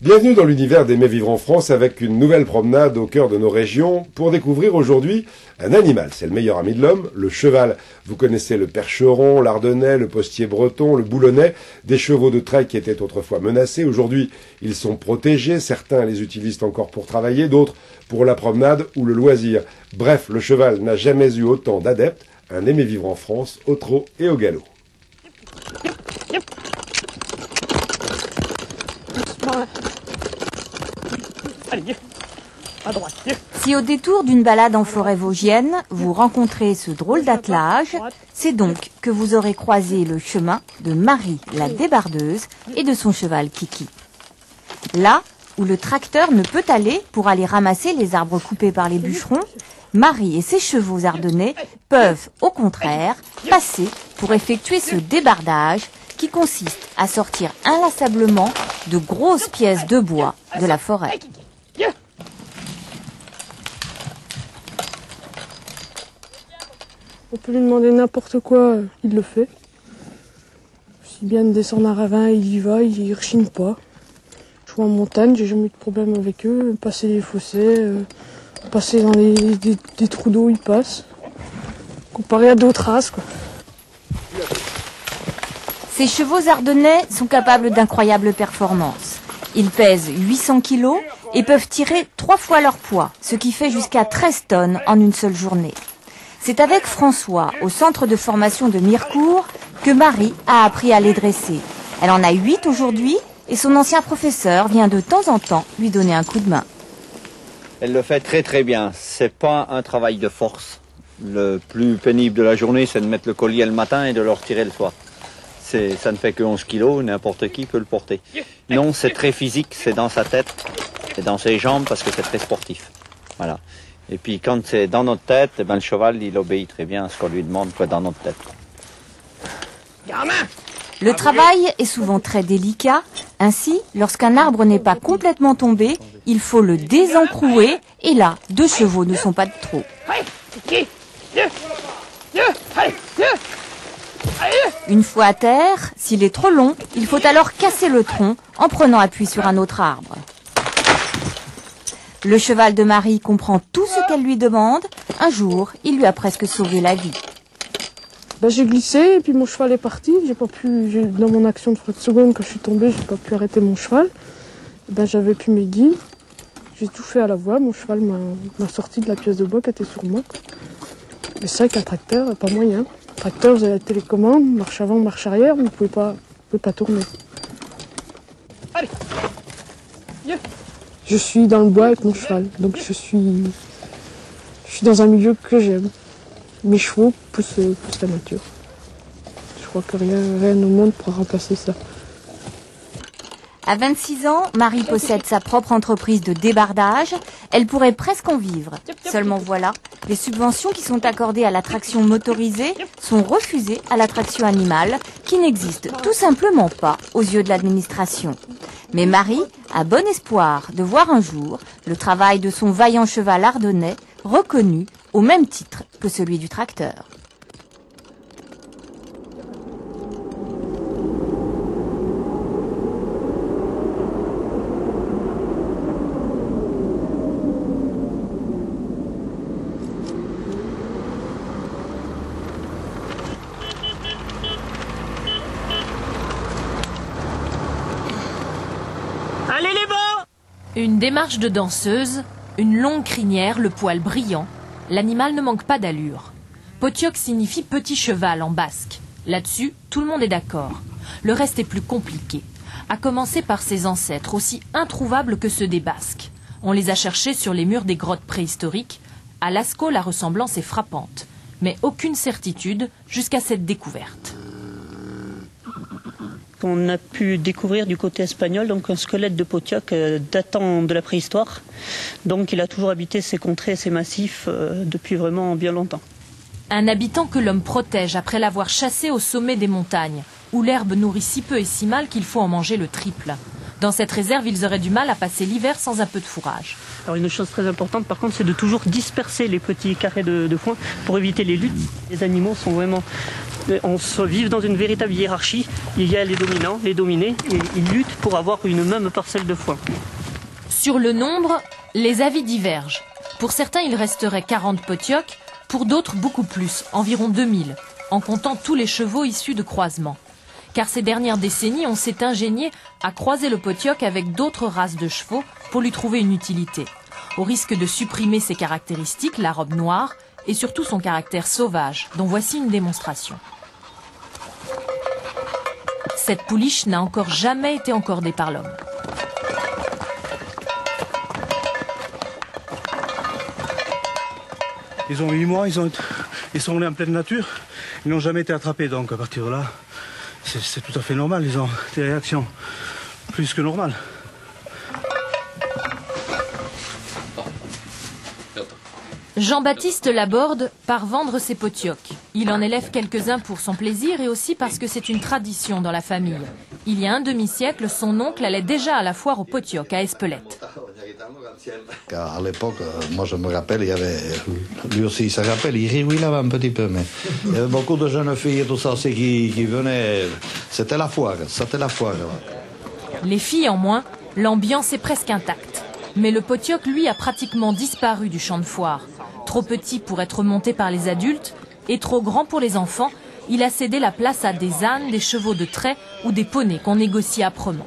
Bienvenue dans l'univers d'Aimer vivre en France avec une nouvelle promenade au cœur de nos régions pour découvrir aujourd'hui un animal. C'est le meilleur ami de l'homme, le cheval. Vous connaissez le percheron, l'ardennais, le postier breton, le boulonnais, des chevaux de trait qui étaient autrefois menacés. Aujourd'hui, ils sont protégés. Certains les utilisent encore pour travailler, d'autres pour la promenade ou le loisir. Bref, le cheval n'a jamais eu autant d'adeptes. Un Aimer vivre en France au trot et au galop. Si au détour d'une balade en forêt vosgienne, vous rencontrez ce drôle d'attelage, c'est donc que vous aurez croisé le chemin de Marie, la débardeuse, et de son cheval Kiki. Là où le tracteur ne peut aller pour aller ramasser les arbres coupés par les bûcherons, Marie et ses chevaux ardennais peuvent, au contraire, passer pour effectuer ce débardage qui consiste à sortir inlassablement de grosses pièces de bois de la forêt. On peut lui demander n'importe quoi, il le fait. Si bien de descendre un ravin, il y va, il ne rechigne pas. Je vois en montagne, j'ai jamais eu de problème avec eux. Passer les fossés, passer dans des trous d'eau, ils passent. Comparé à d'autres races, quoi. Ces chevaux ardennais sont capables d'incroyables performances. Ils pèsent 800 kilos et peuvent tirer 3 fois leur poids, ce qui fait jusqu'à 13 tonnes en une seule journée. C'est avec François, au centre de formation de Mirecourt, que Marie a appris à les dresser. Elle en a 8 aujourd'hui et son ancien professeur vient de temps en temps lui donner un coup de main. Elle le fait très très bien. C'est pas un travail de force. Le plus pénible de la journée, c'est de mettre le collier le matin et de le retirer le soir. Ça ne fait que 11 kilos, n'importe qui peut le porter. Non, c'est très physique, c'est dans sa tête, c'est dans ses jambes parce que c'est très sportif. Voilà. Et puis quand c'est dans notre tête, eh ben, le cheval il obéit très bien à ce qu'on lui demande dans notre tête. Le travail est souvent très délicat. Ainsi, lorsqu'un arbre n'est pas complètement tombé, il faut le désencrouer. Et là, 2 chevaux ne sont pas de trop. Une fois à terre, s'il est trop long, il faut alors casser le tronc en prenant appui sur un autre arbre. Le cheval de Marie comprend tout ce qu'elle lui demande. Un jour, il lui a presque sauvé la vie. J'ai glissé et puis mon cheval est parti. Dans mon action de fraction de seconde, quand je suis tombée, j'ai pas pu arrêter mon cheval. J'avais plus mes guides. J'ai tout fait à la voix. Mon cheval m'a sorti de la pièce de bois qui était sur moi. Mais c'est vrai qu'un tracteur, pas moyen. Un tracteur, vous avez la télécommande, marche avant, marche arrière, vous ne pouvez pas tourner. Allez. Je suis dans le bois avec mon cheval, donc je suis dans un milieu que j'aime. Mes chevaux poussent la nature. Je crois que rien au monde pourra remplacer ça. À 26 ans, Marie possède sa propre entreprise de débardage. Elle pourrait presque en vivre. Seulement voilà, les subventions qui sont accordées à la traction motorisée sont refusées à la traction animale, qui n'existe tout simplement pas aux yeux de l'administration. Mais Marie a bon espoir de voir un jour le travail de son vaillant cheval ardennais reconnu au même titre que celui du tracteur. Allez les bas! Une démarche de danseuse, une longue crinière, le poil brillant. L'animal ne manque pas d'allure. Potioc signifie petit cheval en basque. Là-dessus, tout le monde est d'accord. Le reste est plus compliqué. À commencer par ses ancêtres, aussi introuvables que ceux des Basques. On les a cherchés sur les murs des grottes préhistoriques. À Lascaux, la ressemblance est frappante. Mais aucune certitude jusqu'à cette découverte. On a pu découvrir du côté espagnol donc un squelette de Potioc datant de la préhistoire. Donc il a toujours habité ces contrées et ces massifs depuis vraiment bien longtemps. Un habitant que l'homme protège après l'avoir chassé au sommet des montagnes, où l'herbe nourrit si peu et si mal qu'il faut en manger le triple. Dans cette réserve, ils auraient du mal à passer l'hiver sans un peu de fourrage. Alors une chose très importante par contre, c'est de toujours disperser les petits carrés de foin pour éviter les luttes. Les animaux sont vraiment on se vive dans une véritable hiérarchie. Il y a les dominants, les dominés, et ils luttent pour avoir une même parcelle de foin. Sur le nombre, les avis divergent. Pour certains, il resterait 40 potiocs, pour d'autres beaucoup plus, environ 2000, en comptant tous les chevaux issus de croisements. Car ces dernières décennies, on s'est ingénié à croiser le potioc avec d'autres races de chevaux pour lui trouver une utilité. Au risque de supprimer ses caractéristiques, la robe noire, et surtout son caractère sauvage, dont voici une démonstration. Cette pouliche n'a encore jamais été encordée par l'homme. Ils ont 8 mois, ils sont nés en pleine nature, ils n'ont jamais été attrapés, donc à partir de là, c'est tout à fait normal, ils ont des réactions plus que normales. Jean-Baptiste Laborde part vendre ses potiocs. Il en élève quelques-uns pour son plaisir et aussi parce que c'est une tradition dans la famille. Il y a un demi-siècle, son oncle allait déjà à la foire aux potiocs à Espelette. À l'époque, moi je me rappelle, il y avait, lui aussi il se rappelle, il riait là un petit peu, mais il y avait beaucoup de jeunes filles et tout ça qui venaient, c'était la foire. Les filles en moins, l'ambiance est presque intacte. Mais le potioc, lui, a pratiquement disparu du champ de foire. Trop petit pour être monté par les adultes et trop grand pour les enfants, il a cédé la place à des ânes, des chevaux de trait ou des poneys qu'on négocie âprement.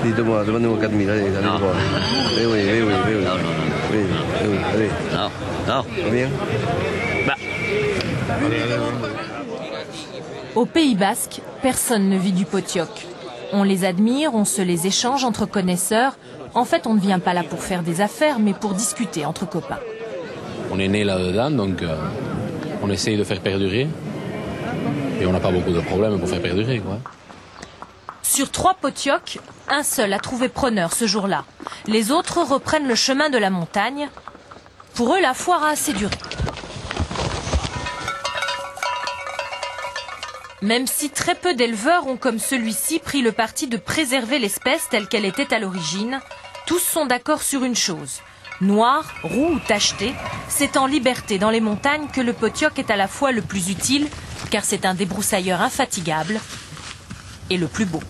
Demandez-moi 4 000, allez, allez. Non. Combien? Au Pays Basque, personne ne vit du potioc. On les admire, on se les échange entre connaisseurs. En fait, on ne vient pas là pour faire des affaires, mais pour discuter entre copains. On est né là-dedans, donc on essaye de faire perdurer. Et on n'a pas beaucoup de problèmes pour faire perdurer, quoi. Sur 3 potiocs, un seul a trouvé preneur ce jour-là. Les autres reprennent le chemin de la montagne. Pour eux, la foire a assez duré. Même si très peu d'éleveurs ont, comme celui-ci, pris le parti de préserver l'espèce telle qu'elle était à l'origine, tous sont d'accord sur une chose. Noir, roux ou tacheté, c'est en liberté dans les montagnes que le potioc est à la fois le plus utile, car c'est un débroussailleur infatigable, et le plus beau.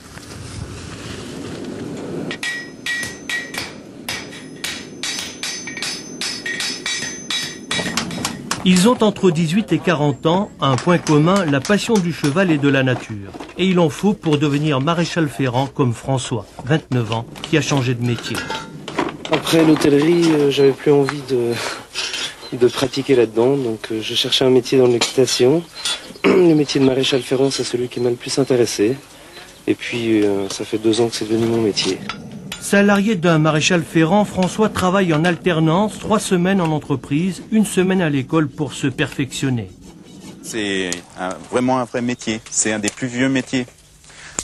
Ils ont entre 18 et 40 ans, un point commun, la passion du cheval et de la nature. Et il en faut pour devenir maréchal ferrant comme François, 29 ans, qui a changé de métier. Après l'hôtellerie, j'avais plus envie de pratiquer là-dedans, donc je cherchais un métier dans l'équitation. Le métier de maréchal ferrant, c'est celui qui m'a le plus intéressé. Et puis, ça fait 2 ans que c'est devenu mon métier. Salarié d'un maréchal ferrant, François travaille en alternance, 3 semaines en entreprise, 1 semaine à l'école pour se perfectionner. C'est vraiment un vrai métier, c'est un des plus vieux métiers.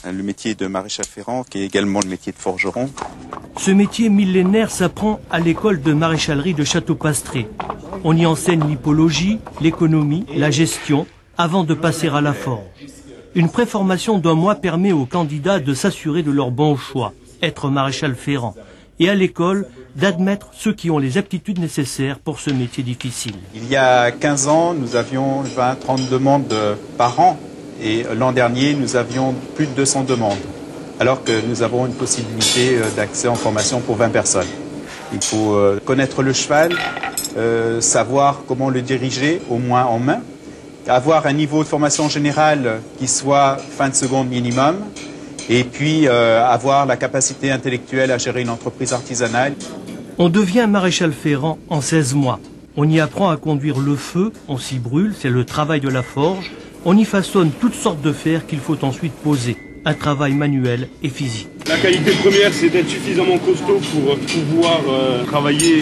Le métier de maréchal ferrant, qui est également le métier de forgeron. Ce métier millénaire s'apprend à l'école de maréchalerie de Château-Pastré. On y enseigne l'hippologie, l'économie, la gestion, avant de passer à la forge. Une préformation d'1 mois permet aux candidats de s'assurer de leur bon choix, être maréchal ferrant, et à l'école d'admettre ceux qui ont les aptitudes nécessaires pour ce métier difficile. Il y a 15 ans, nous avions 20-30 demandes par an, et l'an dernier, nous avions plus de 200 demandes, alors que nous avons une possibilité d'accès en formation pour 20 personnes. Il faut connaître le cheval, savoir comment le diriger, au moins en main, avoir un niveau de formation générale qui soit fin de seconde minimum, et puis avoir la capacité intellectuelle à gérer une entreprise artisanale. On devient maréchal ferrant en 16 mois. On y apprend à conduire le feu, on s'y brûle, c'est le travail de la forge. On y façonne toutes sortes de fers qu'il faut ensuite poser. Un travail manuel et physique. La qualité première, c'est d'être suffisamment costaud pour pouvoir travailler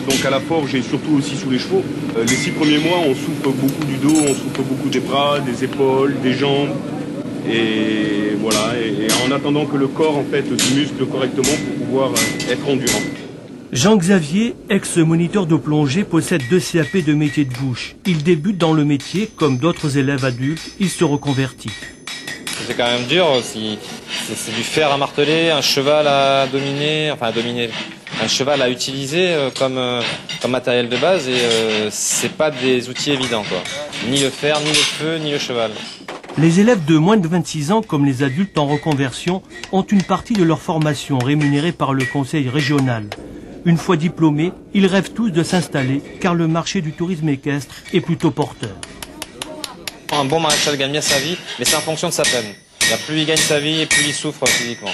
donc à la forge et surtout aussi sous les chevaux. Les 6 premiers mois, on souffre beaucoup du dos, on souffre beaucoup des bras, des épaules, des jambes. Et voilà, et en attendant que le corps en fait se muscle correctement pour pouvoir être endurant. Jean-Xavier, ex-moniteur de plongée, possède 2 CAP de métier de bouche. Il débute dans le métier, comme d'autres élèves adultes, il se reconvertit. c'est quand même dur. C'est du fer à marteler, un cheval à dominer, un cheval à utiliser comme matériel de base et c'est pas des outils évidents quoi. Ni le fer, ni le feu, ni le cheval. Les élèves de moins de 26 ans, comme les adultes en reconversion, ont une partie de leur formation rémunérée par le conseil régional. Une fois diplômés, ils rêvent tous de s'installer car le marché du tourisme équestre est plutôt porteur. Un bon maréchal gagne bien sa vie, mais c'est en fonction de sa peine. Plus il gagne sa vie et plus il souffre physiquement.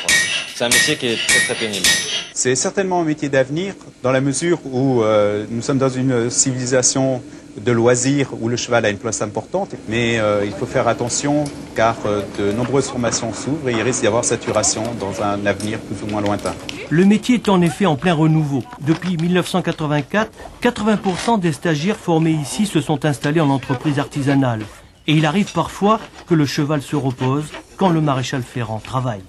C'est un métier qui est très très pénible. C'est certainement un métier d'avenir dans la mesure où nous sommes dans une civilisation de loisirs où le cheval a une place importante, mais il faut faire attention car de nombreuses formations s'ouvrent et il risque d'y avoir saturation dans un avenir plus ou moins lointain. Le métier est en effet en plein renouveau. Depuis 1984, 80% des stagiaires formés ici se sont installés en entreprise artisanale. Et il arrive parfois que le cheval se repose quand le maréchal Ferrand travaille.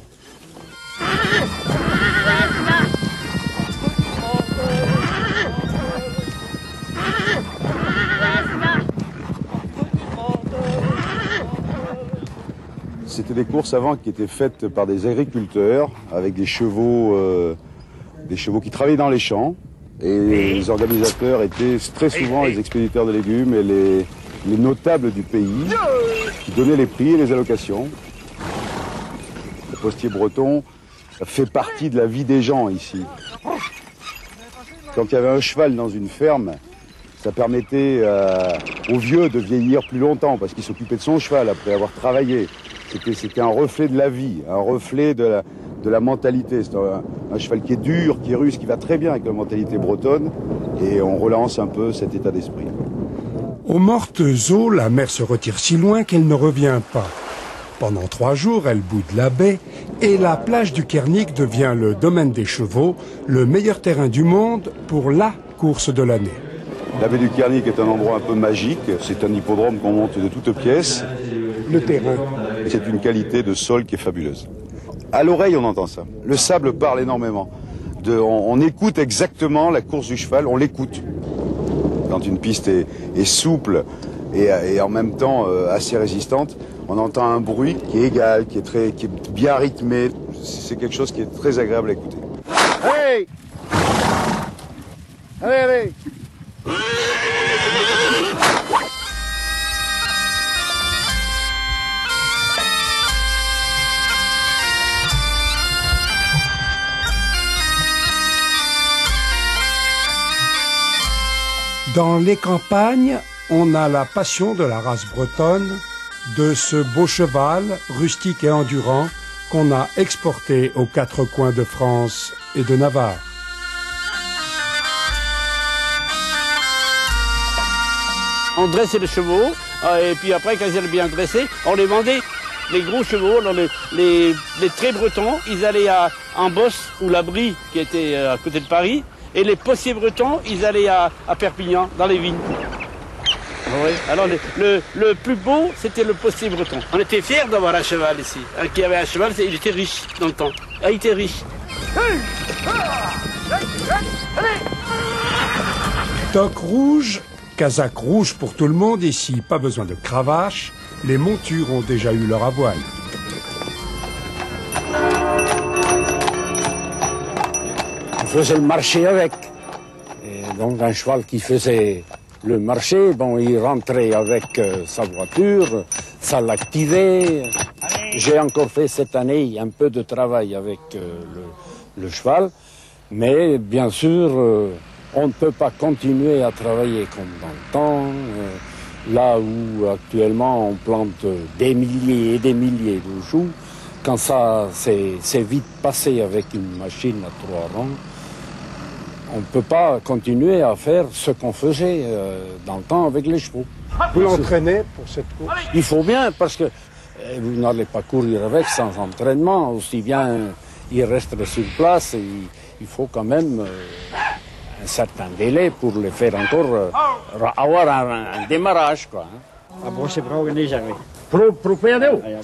C'était des courses avant qui étaient faites par des agriculteurs avec des chevaux qui travaillaient dans les champs. Et les organisateurs étaient très souvent les expéditeurs de légumes et les notables du pays qui donnaient les prix et les allocations. Le postier breton fait partie de la vie des gens ici. Quand il y avait un cheval dans une ferme, ça permettait aux vieux de vieillir plus longtemps parce qu'il s'occupait de son cheval après avoir travaillé. C'était un reflet de la vie, un reflet de la mentalité. C'est un cheval qui est dur, qui est russe, qui va très bien avec la mentalité bretonne et on relance un peu cet état d'esprit. Aux mortes eaux, la mer se retire si loin qu'elle ne revient pas. Pendant 3 jours, elle boude la baie et la plage du Kernic devient le domaine des chevaux, le meilleur terrain du monde pour la course de l'année. La baie du Kernic est un endroit un peu magique. C'est un hippodrome qu'on monte de toutes pièces. Le terrain. C'est une qualité de sol qui est fabuleuse. À l'oreille, on entend ça. Le sable parle énormément. On écoute exactement la course du cheval, on l'écoute. Quand une piste est souple et en même temps assez résistante, on entend un bruit qui est égal, qui est bien rythmé. C'est quelque chose qui est très agréable à écouter. Hey! Allez, allez! Dans les campagnes, on a la passion de la race bretonne, de ce beau cheval, rustique et endurant, qu'on a exporté aux 4 coins de France et de Navarre. On dressait les chevaux, et puis après, quand ils étaient bien dressés, on les vendait. Les gros chevaux, alors les très bretons, ils allaient en Bosse ou la Brie, qui était à côté de Paris, et les postiers bretons, ils allaient à Perpignan, dans les vignes. Oui. Alors le plus beau, c'était le postier breton. On était fiers d'avoir un cheval ici. Qui avait un cheval, il était riche dans le temps. Ah, il était riche. Toque rouge, casaque rouge pour tout le monde ici, pas besoin de cravache. Les montures ont déjà eu leur avoine. On faisait le marché avec. Et donc un cheval qui faisait le marché, bon, il rentrait avec sa voiture, ça l'activait. J'ai encore fait cette année un peu de travail avec le cheval, mais bien sûr, on ne peut pas continuer à travailler comme dans le temps. Là où actuellement on plante des milliers et des milliers de choux, quand ça c'est vite passé avec une machine à 3 rangs, on ne peut pas continuer à faire ce qu'on faisait dans le temps avec les chevaux. Vous l'entraînez pour cette course? Il faut bien, parce que vous n'allez pas courir avec sans entraînement. Aussi bien, il reste sur place, et il faut quand même un certain délai pour le faire encore, avoir un démarrage, quoi.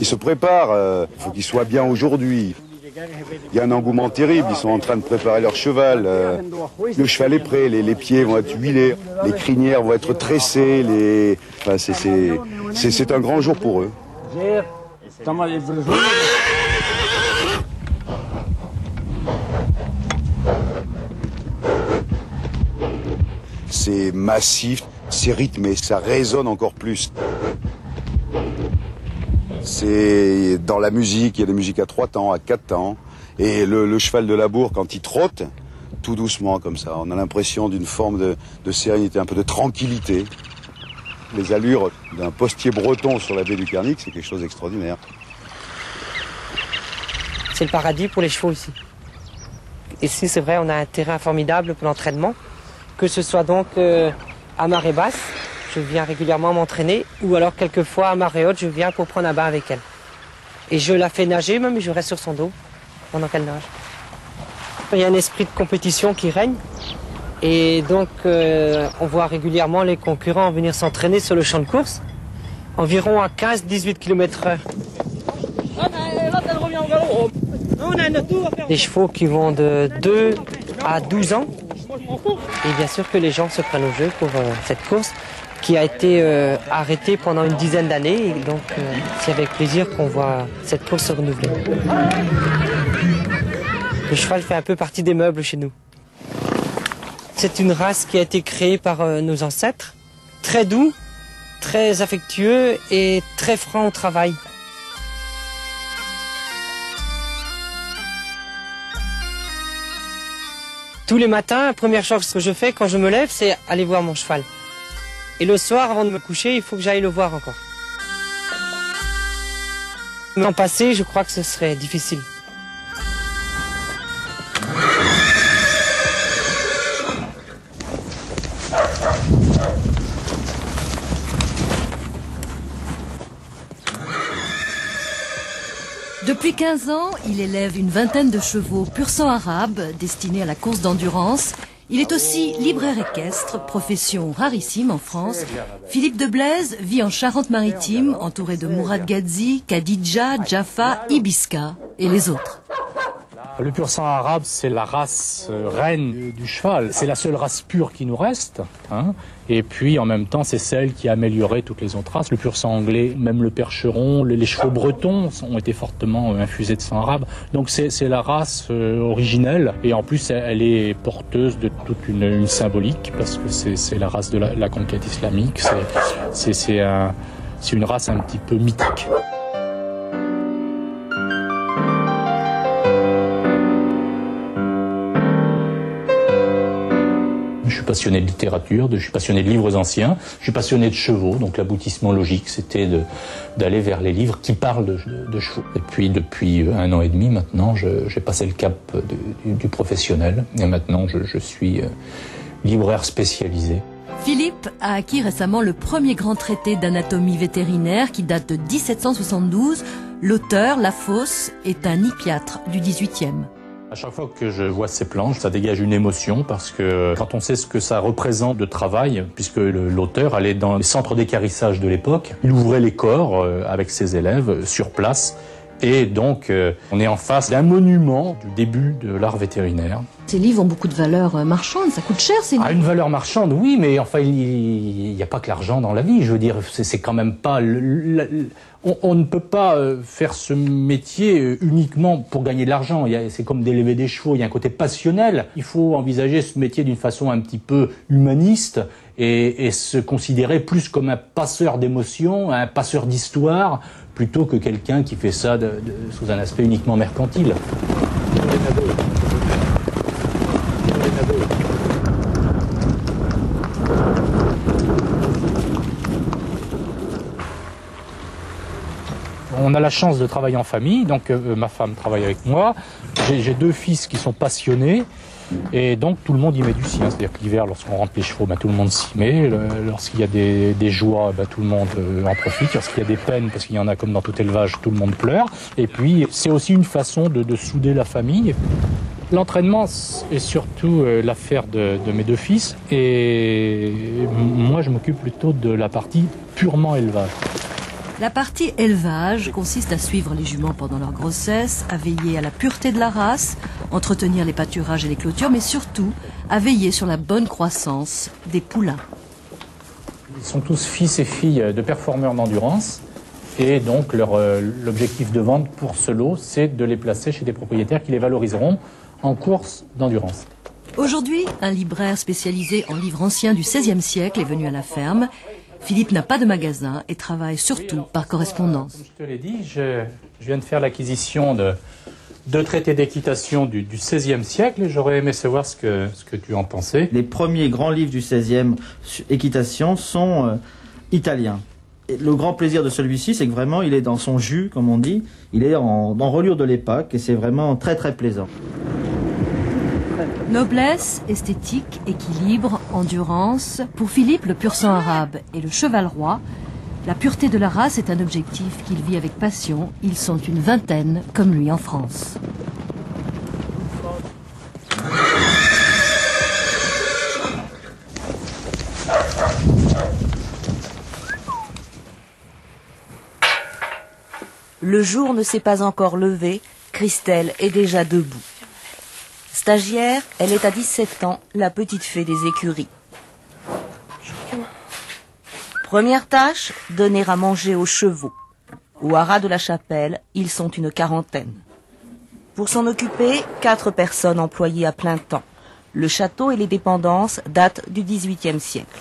Ils se préparent, il faut qu'ils soient bien aujourd'hui. Il y a un engouement terrible, ils sont en train de préparer leur cheval. Le cheval est prêt, les pieds vont être huilés, les crinières vont être tressées. Enfin, c'est un grand jour pour eux. C'est massif, c'est rythmé, ça résonne encore plus. C'est dans la musique, il y a des musiques à 3 temps, à 4 temps. Et le cheval de labour, quand il trotte, tout doucement comme ça, on a l'impression d'une forme de sérénité, un peu de tranquillité. Les allures d'un postier breton sur la baie du Kernic, c'est quelque chose d'extraordinaire. C'est le paradis pour les chevaux ici. Ici, c'est vrai, on a un terrain formidable pour l'entraînement. Que ce soit donc à marée basse, je viens régulièrement m'entraîner, ou alors quelquefois à marée haute, je viens pour prendre un bain avec elle. Et je la fais nager, même je reste sur son dos pendant qu'elle nage. Il y a un esprit de compétition qui règne, et donc on voit régulièrement les concurrents venir s'entraîner sur le champ de course, environ à 15-18 km/h. Des chevaux qui vont de 2 à 12 ans. Et bien sûr que les gens se prennent au jeu pour cette course qui a été arrêtée pendant une dizaine d'années. Et donc c'est avec plaisir qu'on voit cette course se renouveler. Le cheval fait un peu partie des meubles chez nous. C'est une race qui a été créée par nos ancêtres, très doux, très affectueux et très franc au travail. Tous les matins, la première chose que je fais quand je me lève, c'est aller voir mon cheval. Et le soir, avant de me coucher, il faut que j'aille le voir encore. L'an passé, je crois que ce serait difficile. Depuis 15 ans, il élève une vingtaine de chevaux pur sang arabe destinés à la course d'endurance. Il est aussi libraire équestre, profession rarissime en France. Philippe de Blaise vit en Charente-Maritime, entouré de Mourad Gadzi, Khadija, Jaffa, Ibiska et les autres. Le pur sang arabe, c'est la race reine du cheval. C'est la seule race pure qui nous reste. Hein. Et puis, en même temps, c'est celle qui a amélioré toutes les autres races. Le pur sang anglais, même le percheron, les chevaux bretons ont été fortement infusés de sang arabe. Donc, c'est la race originelle. Et en plus, elle est porteuse de toute une symbolique, parce que c'est la race de la conquête islamique. C'est une race un petit peu mythique. Je suis passionné de littérature, je suis passionné de livres anciens, je suis passionné de chevaux, donc l'aboutissement logique, c'était d'aller vers les livres qui parlent de chevaux. Et puis depuis 1 an et demi maintenant, j'ai passé le cap du professionnel, et maintenant je suis libraire spécialisé. Philippe a acquis récemment le premier grand traité d'anatomie vétérinaire qui date de 1772. L'auteur, Lafosse, est un hippiatre du XVIIIe. À chaque fois que je vois ces planches, ça dégage une émotion parce que quand on sait ce que ça représente de travail, puisque l'auteur allait dans les centres d'équarrissage de l'époque, il ouvrait les corps avec ses élèves sur place. Et donc, on est en face d'un monument du début de l'art vétérinaire. Ces livres ont beaucoup de valeur marchande, ça coûte cher ces livres. Ah, une valeur marchande, oui, mais enfin, il n'y a pas que l'argent dans la vie. Je veux dire, c'est quand même pas... On ne peut pas faire ce métier uniquement pour gagner de l'argent. C'est comme d'élever des chevaux, il y a un côté passionnel. Il faut envisager ce métier d'une façon un petit peu humaniste et se considérer plus comme un passeur d'émotions, un passeur d'histoire, plutôt que quelqu'un qui fait ça sous un aspect uniquement mercantile. On a la chance de travailler en famille, donc ma femme travaille avec moi. J'ai 2 fils qui sont passionnés et donc tout le monde y met du sien. C'est-à-dire que l'hiver, lorsqu'on rentre les chevaux, tout le monde s'y met. Lorsqu'il y a des joies, tout le monde en profite. Lorsqu'il y a des peines, parce qu'il y en a comme dans tout élevage, tout le monde pleure. Et puis c'est aussi une façon de souder la famille. L'entraînement est surtout l'affaire de mes 2 fils et moi je m'occupe plutôt de la partie purement élevage. La partie élevage consiste à suivre les juments pendant leur grossesse, à veiller à la pureté de la race, entretenir les pâturages et les clôtures, mais surtout à veiller sur la bonne croissance des poulains. Ils sont tous fils et filles de performeurs d'endurance Et donc l'objectif de vente pour ce lot, c'est de les placer chez des propriétaires qui les valoriseront en course d'endurance. Aujourd'hui, un libraire spécialisé en livres anciens du XVIe siècle est venu à la ferme. Philippe n'a pas de magasin et travaille surtout par correspondance. Comme je te l'ai dit, je viens de faire l'acquisition de traités d'équitation du XVIe siècle et j'aurais aimé savoir ce que tu en pensais. Les premiers grands livres du XVIe équitation sont italiens. Et le grand plaisir de celui-ci, c'est que vraiment il est dans son jus, comme on dit, il est en reliure de l'époque et c'est vraiment très très plaisant. Noblesse, esthétique, équilibre, endurance. Pour Philippe, le pur sang arabe et le cheval roi, la pureté de la race est un objectif qu'il vit avec passion. Ils sont une vingtaine, comme lui en France. Le jour ne s'est pas encore levé, Christelle est déjà debout. Stagiaire, elle est à 17 ans, la petite fée des écuries. Première tâche, donner à manger aux chevaux. Au haras de la Chapelle, ils sont une quarantaine. Pour s'en occuper, 4 personnes employées à plein temps. Le château et les dépendances datent du XVIIIe siècle.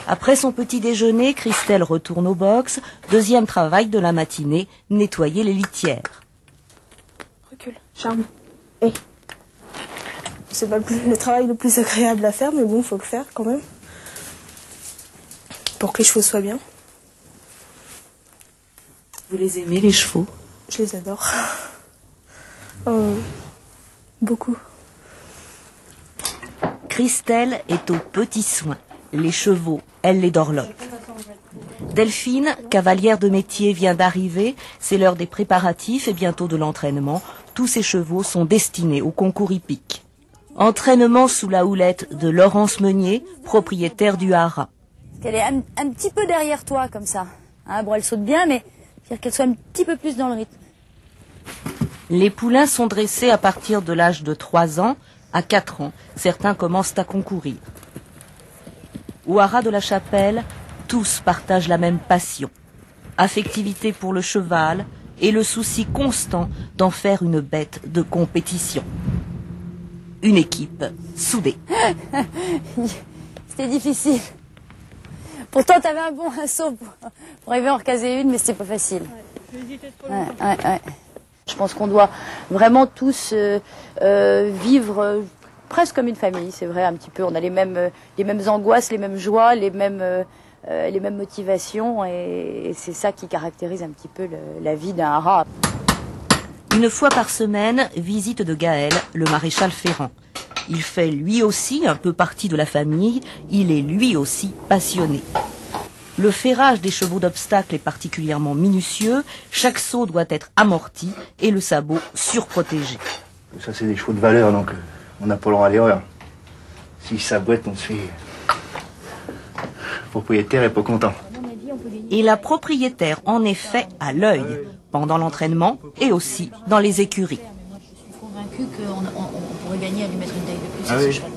Après son petit déjeuner, Christelle retourne au box. Deuxième travail de la matinée, nettoyer les litières. Recule, charme. Hey. C'est pas le travail le plus agréable à faire, mais bon, faut le faire quand même. Pour que les chevaux soient bien. Vous les aimez, les chevaux? Je les adore. Beaucoup. Christelle est aux petits soins. Les chevaux, elle les dorlote. Delphine, cavalière de métier, vient d'arriver. C'est l'heure des préparatifs et bientôt de l'entraînement. Tous ces chevaux sont destinés au concours hippique. Entraînement sous la houlette de Laurence Meunier, propriétaire du haras. Qu'elle est un petit peu derrière toi, comme ça. Hein, bon, elle saute bien, mais qu'elle soit un petit peu plus dans le rythme. Les poulains sont dressés à partir de l'âge de 3 ans à 4 ans. Certains commencent à concourir. Au haras de la Chapelle, tous partagent la même passion. Affectivité pour le cheval et le souci constant d'en faire une bête de compétition. Une équipe soudée. C'était difficile. Pourtant, tu avais un bon assaut pour arriver à en recaser une, mais c'était pas facile. Ouais. Je pense qu'on doit vraiment tous vivre presque comme une famille, c'est vrai, un petit peu. On a les mêmes angoisses, les mêmes joies, les mêmes motivations, et c'est ça qui caractérise un petit peu la vie d'un haras. Une fois par semaine, visite de Gaël, le maréchal Ferrand. Il fait lui aussi un peu partie de la famille, il est lui aussi passionné. Le ferrage des chevaux d'obstacle est particulièrement minutieux, chaque saut doit être amorti et le sabot surprotégé. Ça c'est des chevaux de valeur, donc on n'a pas le droit à l'erreur. Si ça boite, on se fait... Le propriétaire est pas content. Et la propriétaire en effet à l'œil, pendant l'entraînement et aussi dans les écuries. Je suis convaincue qu'on pourrait gagner à lui mettre une taille de plus. Ah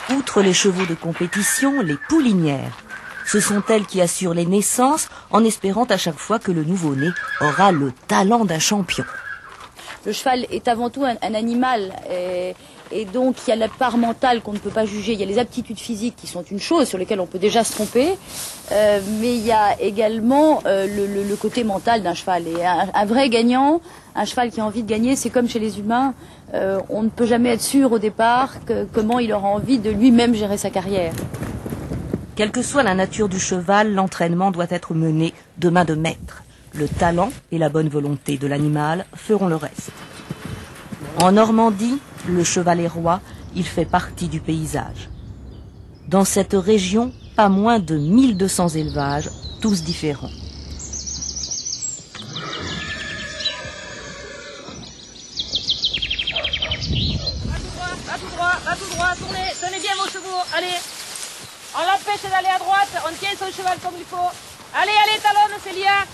oui. Outre les chevaux de compétition, les poulinières. Ce sont elles qui assurent les naissances en espérant à chaque fois que le nouveau-né aura le talent d'un champion. Le cheval est avant tout un animal et donc il y a la part mentale qu'on ne peut pas juger. Il y a les aptitudes physiques qui sont une chose sur lesquelles on peut déjà se tromper, mais il y a également le côté mental d'un cheval. Et un vrai gagnant, un cheval qui a envie de gagner, c'est comme chez les humains, on ne peut jamais être sûr au départ comment il aura envie de lui-même gérer sa carrière. Quelle que soit la nature du cheval, l'entraînement doit être mené de main de maître. Le talent et la bonne volonté de l'animal feront le reste. En Normandie, le cheval est roi, il fait partie du paysage. Dans cette région, pas moins de 1200 élevages, tous différents. Va tout droit, tenez bien vos chevaux, allez. On l'empêche d'aller à droite, on tient son cheval comme il faut. Allez, talonne Célia,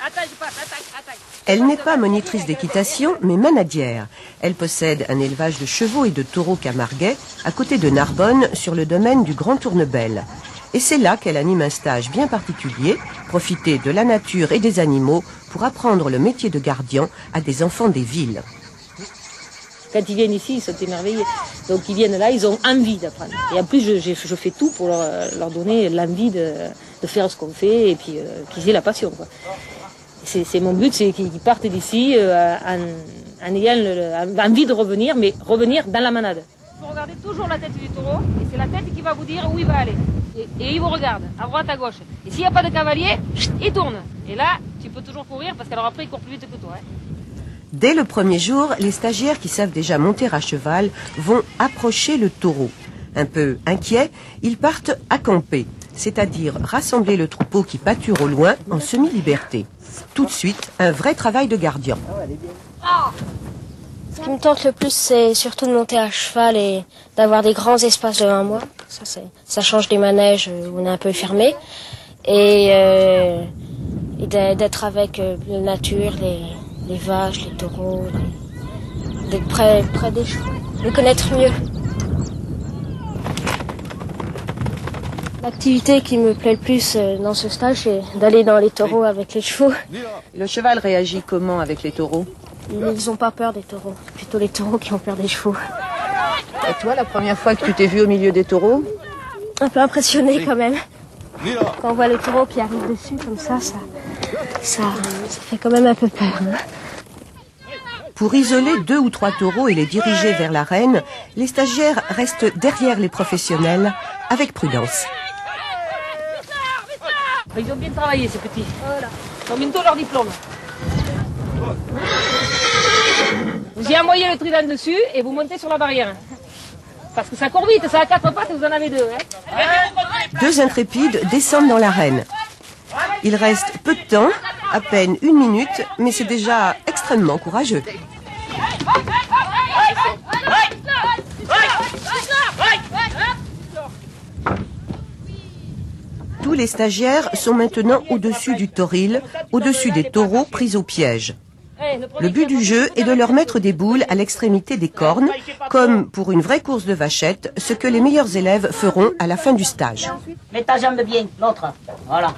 attaque, attaque. Elle n'est pas monitrice d'équitation, mais manager. Elle possède un élevage de chevaux et de taureaux camarguais, à côté de Narbonne, sur le domaine du Grand Tournebel. Et c'est là qu'elle anime un stage bien particulier, profiter de la nature et des animaux pour apprendre le métier de gardien à des enfants des villes. Quand ils viennent ici, ils sont émerveillés. Donc ils viennent là, ils ont envie d'apprendre. Et en plus, je fais tout pour leur donner l'envie de faire ce qu'on fait et puis qu'ils aient la passion, quoi. C'est mon but, c'est qu'ils partent d'ici en ayant envie de revenir, mais revenir dans la manade. Il faut regarder toujours la tête du taureau, et c'est la tête qui va vous dire où il va aller. Et il vous regarde, à droite, à gauche. Et s'il n'y a pas de cavalier, il tourne. Et là, tu peux toujours courir, parce qu'alors après, il court plus vite que toi. Hein. Dès le premier jour, les stagiaires qui savent déjà monter à cheval vont approcher le taureau. Un peu inquiets, ils partent accamper, c'est-à-dire rassembler le troupeau qui pâture au loin en semi-liberté. Tout de suite, un vrai travail de gardien. Ce qui me tente le plus, c'est surtout de monter à cheval et d'avoir des grands espaces devant moi. Ça change des manèges où on est un peu fermé. Et d'être avec la nature, les vaches, les taureaux, d'être près des chevaux, de connaître mieux. L'activité qui me plaît le plus dans ce stage, c'est d'aller dans les taureaux avec les chevaux. Le cheval réagit comment avec les taureaux? Ils n'ont pas peur des taureaux, c'est plutôt les taureaux qui ont peur des chevaux. Et toi, la première fois que tu t'es vu au milieu des taureaux? Un peu impressionné quand même. Quand on voit le taureau qui arrive dessus comme ça fait quand même un peu peur. Hein. Pour isoler 2 ou 3 taureaux et les diriger vers l'arène, les stagiaires restent derrière les professionnels avec prudence. Ils ont bien travaillé, ces petits. Voilà. Ils ont bientôt leur diplôme. Vous y envoyez le trident dessus et vous montez sur la barrière. Parce que ça court vite, ça a 4 pattes et vous en avez 2. Hein. 2 intrépides descendent dans l'arène. Il reste peu de temps, à peine 1 minute, mais c'est déjà extrêmement courageux. Tous les stagiaires sont maintenant au-dessus du toril, au-dessus des taureaux pris au piège. Le but du jeu est de leur mettre des boules à l'extrémité des cornes, comme pour une vraie course de vachette, ce que les meilleurs élèves feront à la fin du stage. Mets ta jambe bien, l'autre. Voilà.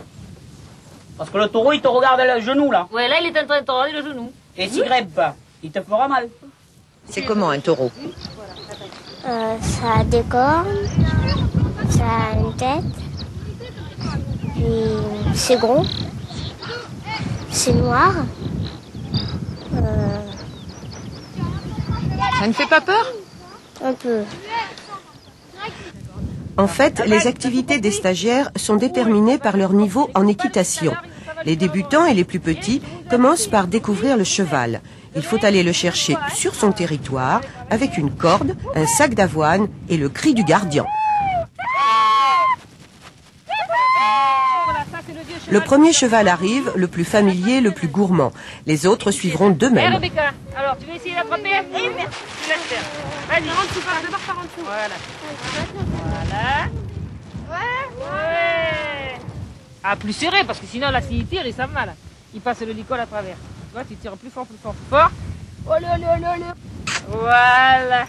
Parce que le taureau, il te regarde le genou, là. Ouais, là, il est en train de te regarder le genou. Et s'il grève pas, il te fera mal. C'est comment un taureau? Ça a des cornes, ça a une tête, puis c'est gros, c'est noir. Ça ne fait pas peur? Un peu. En fait, les activités des stagiaires sont déterminées par leur niveau en équitation. Les débutants et les plus petits commencent par découvrir le cheval. Il faut aller le chercher sur son territoire avec une corde, un sac d'avoine et le cri du gardien. Le premier cheval arrive, le plus familier, le plus gourmand. Les autres suivront d'eux-mêmes. Rebecca, alors tu veux essayer d'attraper? Oui, merci. Tu laisses faire. Vas-y, rentre sous, d'abord par en dessous. Voilà. Voilà. Ouais. Ah, plus serré, parce que sinon, là, s'il tire, il s'en va, là. Il passe le licol à travers. Tu vois, tu tires plus fort, plus fort, plus fort. Voilà.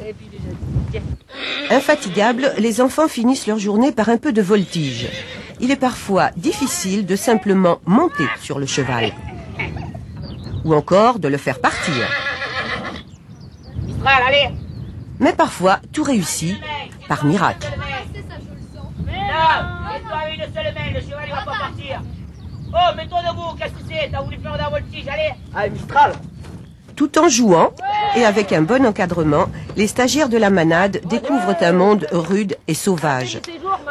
Et puis déjà, tiens. Infatigables, les enfants finissent leur journée par un peu de voltige. Il est parfois difficile de simplement monter sur le cheval. Ou encore de le faire partir. Mistral, allez. Mais parfois, tout réussit par miracle. Là, mets-toi avec une seule main, le cheval il va pas partir. Oh, mets-toi debout, qu'est-ce que c'est? T'as voulu faire de la voltige, allez. Allez, Mistral. Tout en jouant et avec un bon encadrement, les stagiaires de la manade découvrent un monde rude et sauvage.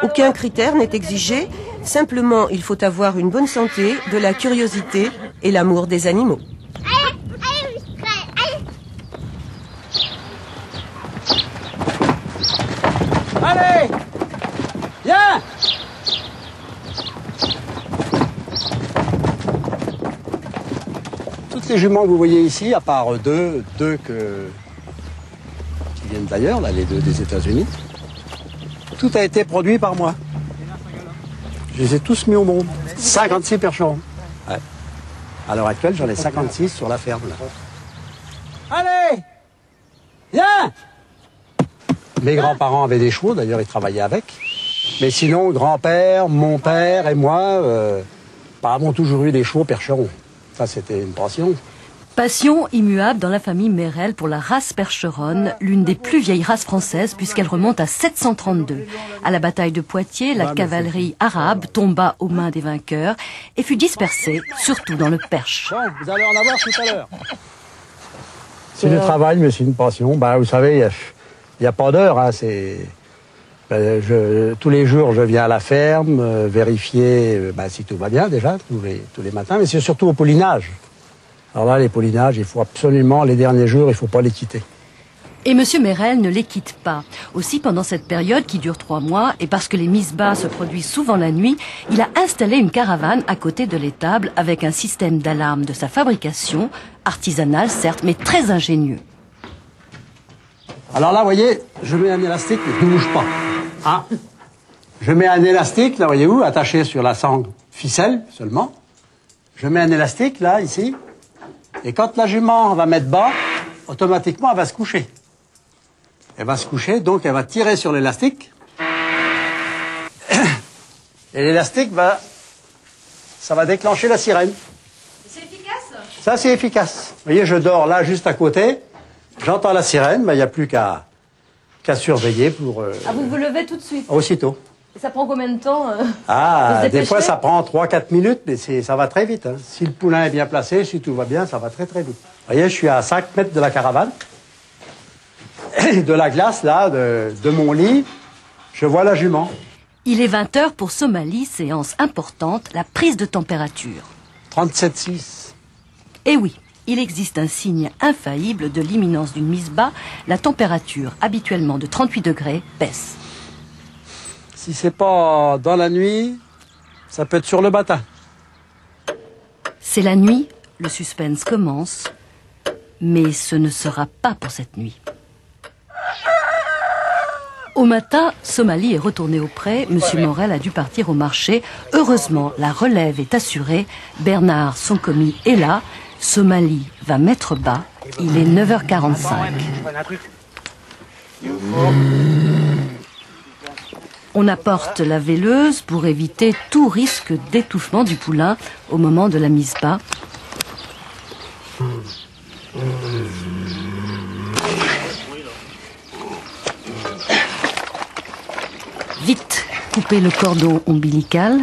Aucun critère n'est exigé, simplement il faut avoir une bonne santé, de la curiosité et l'amour des animaux. Allez, viens. Toutes les juments que vous voyez ici, à part deux qui viennent d'ailleurs, là, les 2 des États-Unis, tout a été produit par moi. Je les ai tous mis au monde. 56 percherons. Ouais. À l'heure actuelle, j'en ai 56 sur la ferme. Là. Allez, viens. Mes grands-parents avaient des chevaux, d'ailleurs ils travaillaient avec. Mais sinon, grand-père, mon père et moi, avons toujours eu des chevaux percherons. Ça, c'était une passion. Passion immuable dans la famille Mérel pour la race percheronne, l'une des plus vieilles races françaises puisqu'elle remonte à 732. À la bataille de Poitiers, la cavalerie arabe tomba aux mains des vainqueurs et fut dispersée, surtout dans le Perche. Bon, vous allez en avoir tout à l'heure. C'est du travail, mais c'est une passion. Vous savez, il n'y a pas d'heure. Hein, tous les jours, je viens à la ferme, vérifier si tout va bien déjà, tous les matins, mais c'est surtout au poulinage. Alors là, les poulinages, il faut absolument, les derniers jours, il ne faut pas les quitter. Et M. Mérel ne les quitte pas. Aussi, pendant cette période qui dure 3 mois, et parce que les mises-bas se produisent souvent la nuit, il a installé une caravane à côté de l'étable avec un système d'alarme de sa fabrication, artisanal certes, mais très ingénieux. Alors là, vous voyez, je mets un élastique, mais ne bouge pas. Hein? Je mets un élastique, là, voyez-vous, attaché sur la sangle ficelle seulement. Je mets un élastique, là, ici. Et quand la jument va mettre bas, automatiquement, elle va se coucher. Elle va se coucher, donc elle va tirer sur l'élastique. Et l'élastique ça va déclencher la sirène. C'est efficace? Ça, c'est efficace. Vous voyez, je dors là, juste à côté. J'entends la sirène, il n'y a plus qu'à surveiller pour... vous vous levez tout de suite? Aussitôt. Et ça prend combien de temps des fois, ça prend 3-4 minutes, mais ça va très vite. Hein. Si le poulain est bien placé, si tout va bien, ça va très très vite. Vous voyez, je suis à 5 mètres de la caravane. De la glace, là, de mon lit, je vois la jument. Il est 20h pour Somalie, séance importante, la prise de température. 37,6. Eh oui, il existe un signe infaillible de l'imminence d'une mise bas. La température, habituellement de 38 degrés, baisse. Si c'est pas dans la nuit, ça peut être sur le matin. C'est la nuit, le suspense commence, mais ce ne sera pas pour cette nuit. Au matin, Somalie est retourné au pré. Monsieur Morel a dû partir au marché. Heureusement, la relève est assurée. Bernard, son commis, est là. Somalie va mettre bas. Il est 9h45. On apporte la veileuse pour éviter tout risque d'étouffement du poulain au moment de la mise bas. Vite, couper le cordon ombilical.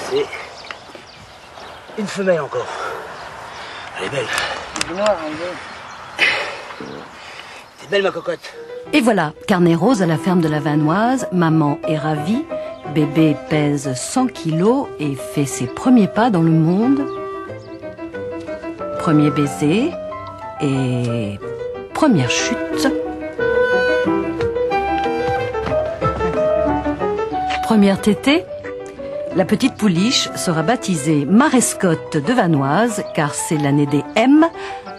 C'est une femelle encore. Elle est belle. C'est belle ma cocotte. Et voilà, carnet rose à la ferme de la Vanoise. Maman est ravie. Bébé pèse 100 kilos et fait ses premiers pas dans le monde. Premier baiser et première chute. Première tétée. La petite pouliche sera baptisée Marescotte de Vanoise car c'est l'année des M,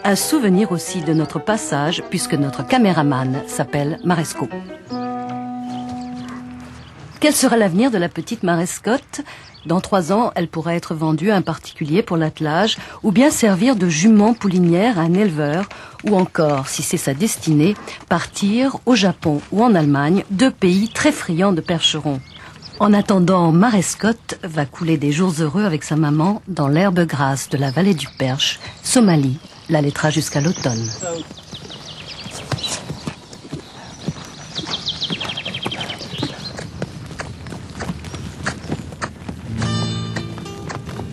un souvenir aussi de notre passage puisque notre caméraman s'appelle Maresco. Quel sera l'avenir de la petite Marescotte ? Dans 3 ans, elle pourra être vendue à un particulier pour l'attelage ou bien servir de jument poulinière à un éleveur ou encore, si c'est sa destinée, partir au Japon ou en Allemagne, 2 pays très friands de percherons. En attendant, Marescotte va couler des jours heureux avec sa maman dans l'herbe grasse de la vallée du Perche. Somalie l'allaitera jusqu'à l'automne.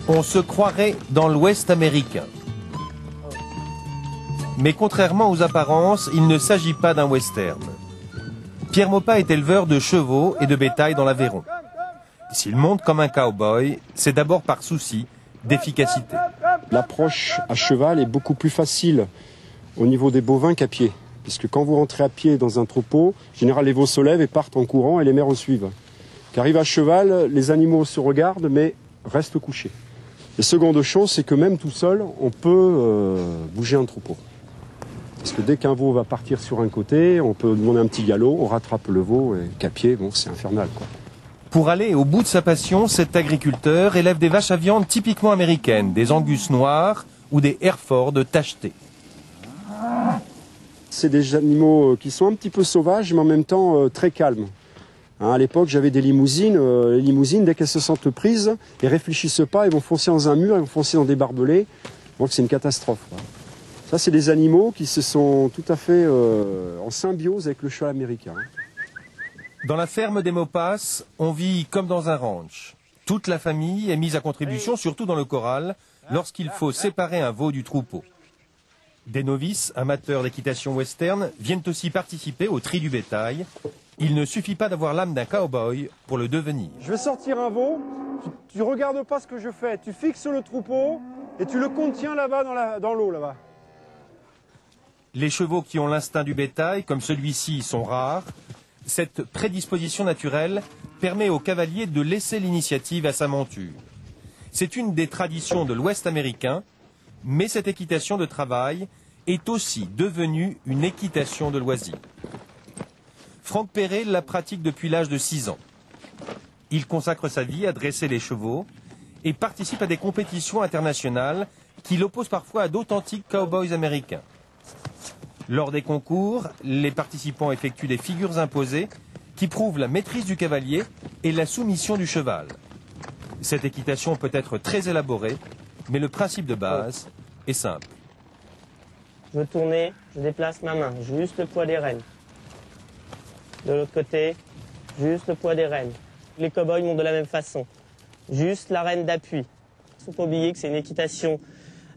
On se croirait dans l'Ouest américain. Mais contrairement aux apparences, il ne s'agit pas d'un western. Pierre Maupas est éleveur de chevaux et de bétail dans l'Aveyron. S'il monte comme un cow-boy, c'est d'abord par souci d'efficacité. L'approche à cheval est beaucoup plus facile au niveau des bovins qu'à pied. Puisque quand vous rentrez à pied dans un troupeau, en général les veaux se lèvent et partent en courant et les mères suivent. Qu'arrive à cheval, les animaux se regardent mais restent couchés. Et seconde chose, c'est que même tout seul, on peut bouger un troupeau. Parce que dès qu'un veau va partir sur un côté, on peut demander un petit galop, on rattrape le veau et qu'à pied, bon, c'est infernal, quoi. Pour aller au bout de sa passion, cet agriculteur élève des vaches à viande typiquement américaines, des Angus noirs ou des Hereford tachetés. C'est des animaux qui sont un petit peu sauvages, mais en même temps très calmes. Hein, à l'époque, j'avais des limousines. Les limousines, dès qu'elles se sentent prises, elles réfléchissent pas, elles vont foncer dans un mur, elles vont foncer dans des barbelés. Donc c'est une catastrophe, quoi. Ça, c'est des animaux qui se sont tout à fait en symbiose avec le cheval américain. Dans la ferme des Maupas, on vit comme dans un ranch. Toute la famille est mise à contribution, surtout dans le corral, lorsqu'il faut séparer un veau du troupeau. Des novices, amateurs d'équitation western, viennent aussi participer au tri du bétail. Il ne suffit pas d'avoir l'âme d'un cow-boy pour le devenir. Je vais sortir un veau, tu regardes pas ce que je fais, tu fixes le troupeau et tu le contiens là-bas dans l'eau là-bas. Les chevaux qui ont l'instinct du bétail, comme celui-ci, sont rares. Cette prédisposition naturelle permet au cavalier de laisser l'initiative à sa monture. C'est une des traditions de l'Ouest américain, mais cette équitation de travail est aussi devenue une équitation de loisir. Franck Perret la pratique depuis l'âge de 6 ans. Il consacre sa vie à dresser les chevaux et participe à des compétitions internationales qui l'opposent parfois à d'authentiques cow-boys américains. Lors des concours, les participants effectuent des figures imposées qui prouvent la maîtrise du cavalier et la soumission du cheval. Cette équitation peut être très élaborée, mais le principe de base est simple. Je veux tourner, je déplace ma main, juste le poids des rênes. De l'autre côté, juste le poids des rênes. Les cow-boys montent de la même façon, juste la rêne d'appui. Il ne faut pas oublier que c'est une équitation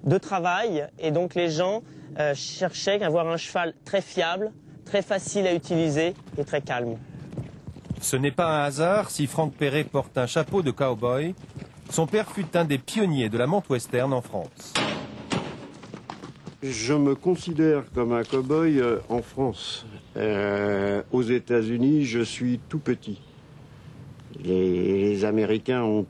de travail et donc les gens cherchaient à avoir un cheval très fiable, très facile à utiliser et très calme. Ce n'est pas un hasard si Franck Perret porte un chapeau de cow-boy. Son père fut un des pionniers de la monte western en France. Je me considère comme un cow-boy en France. Aux États-Unis, je suis tout petit. Les Américains ont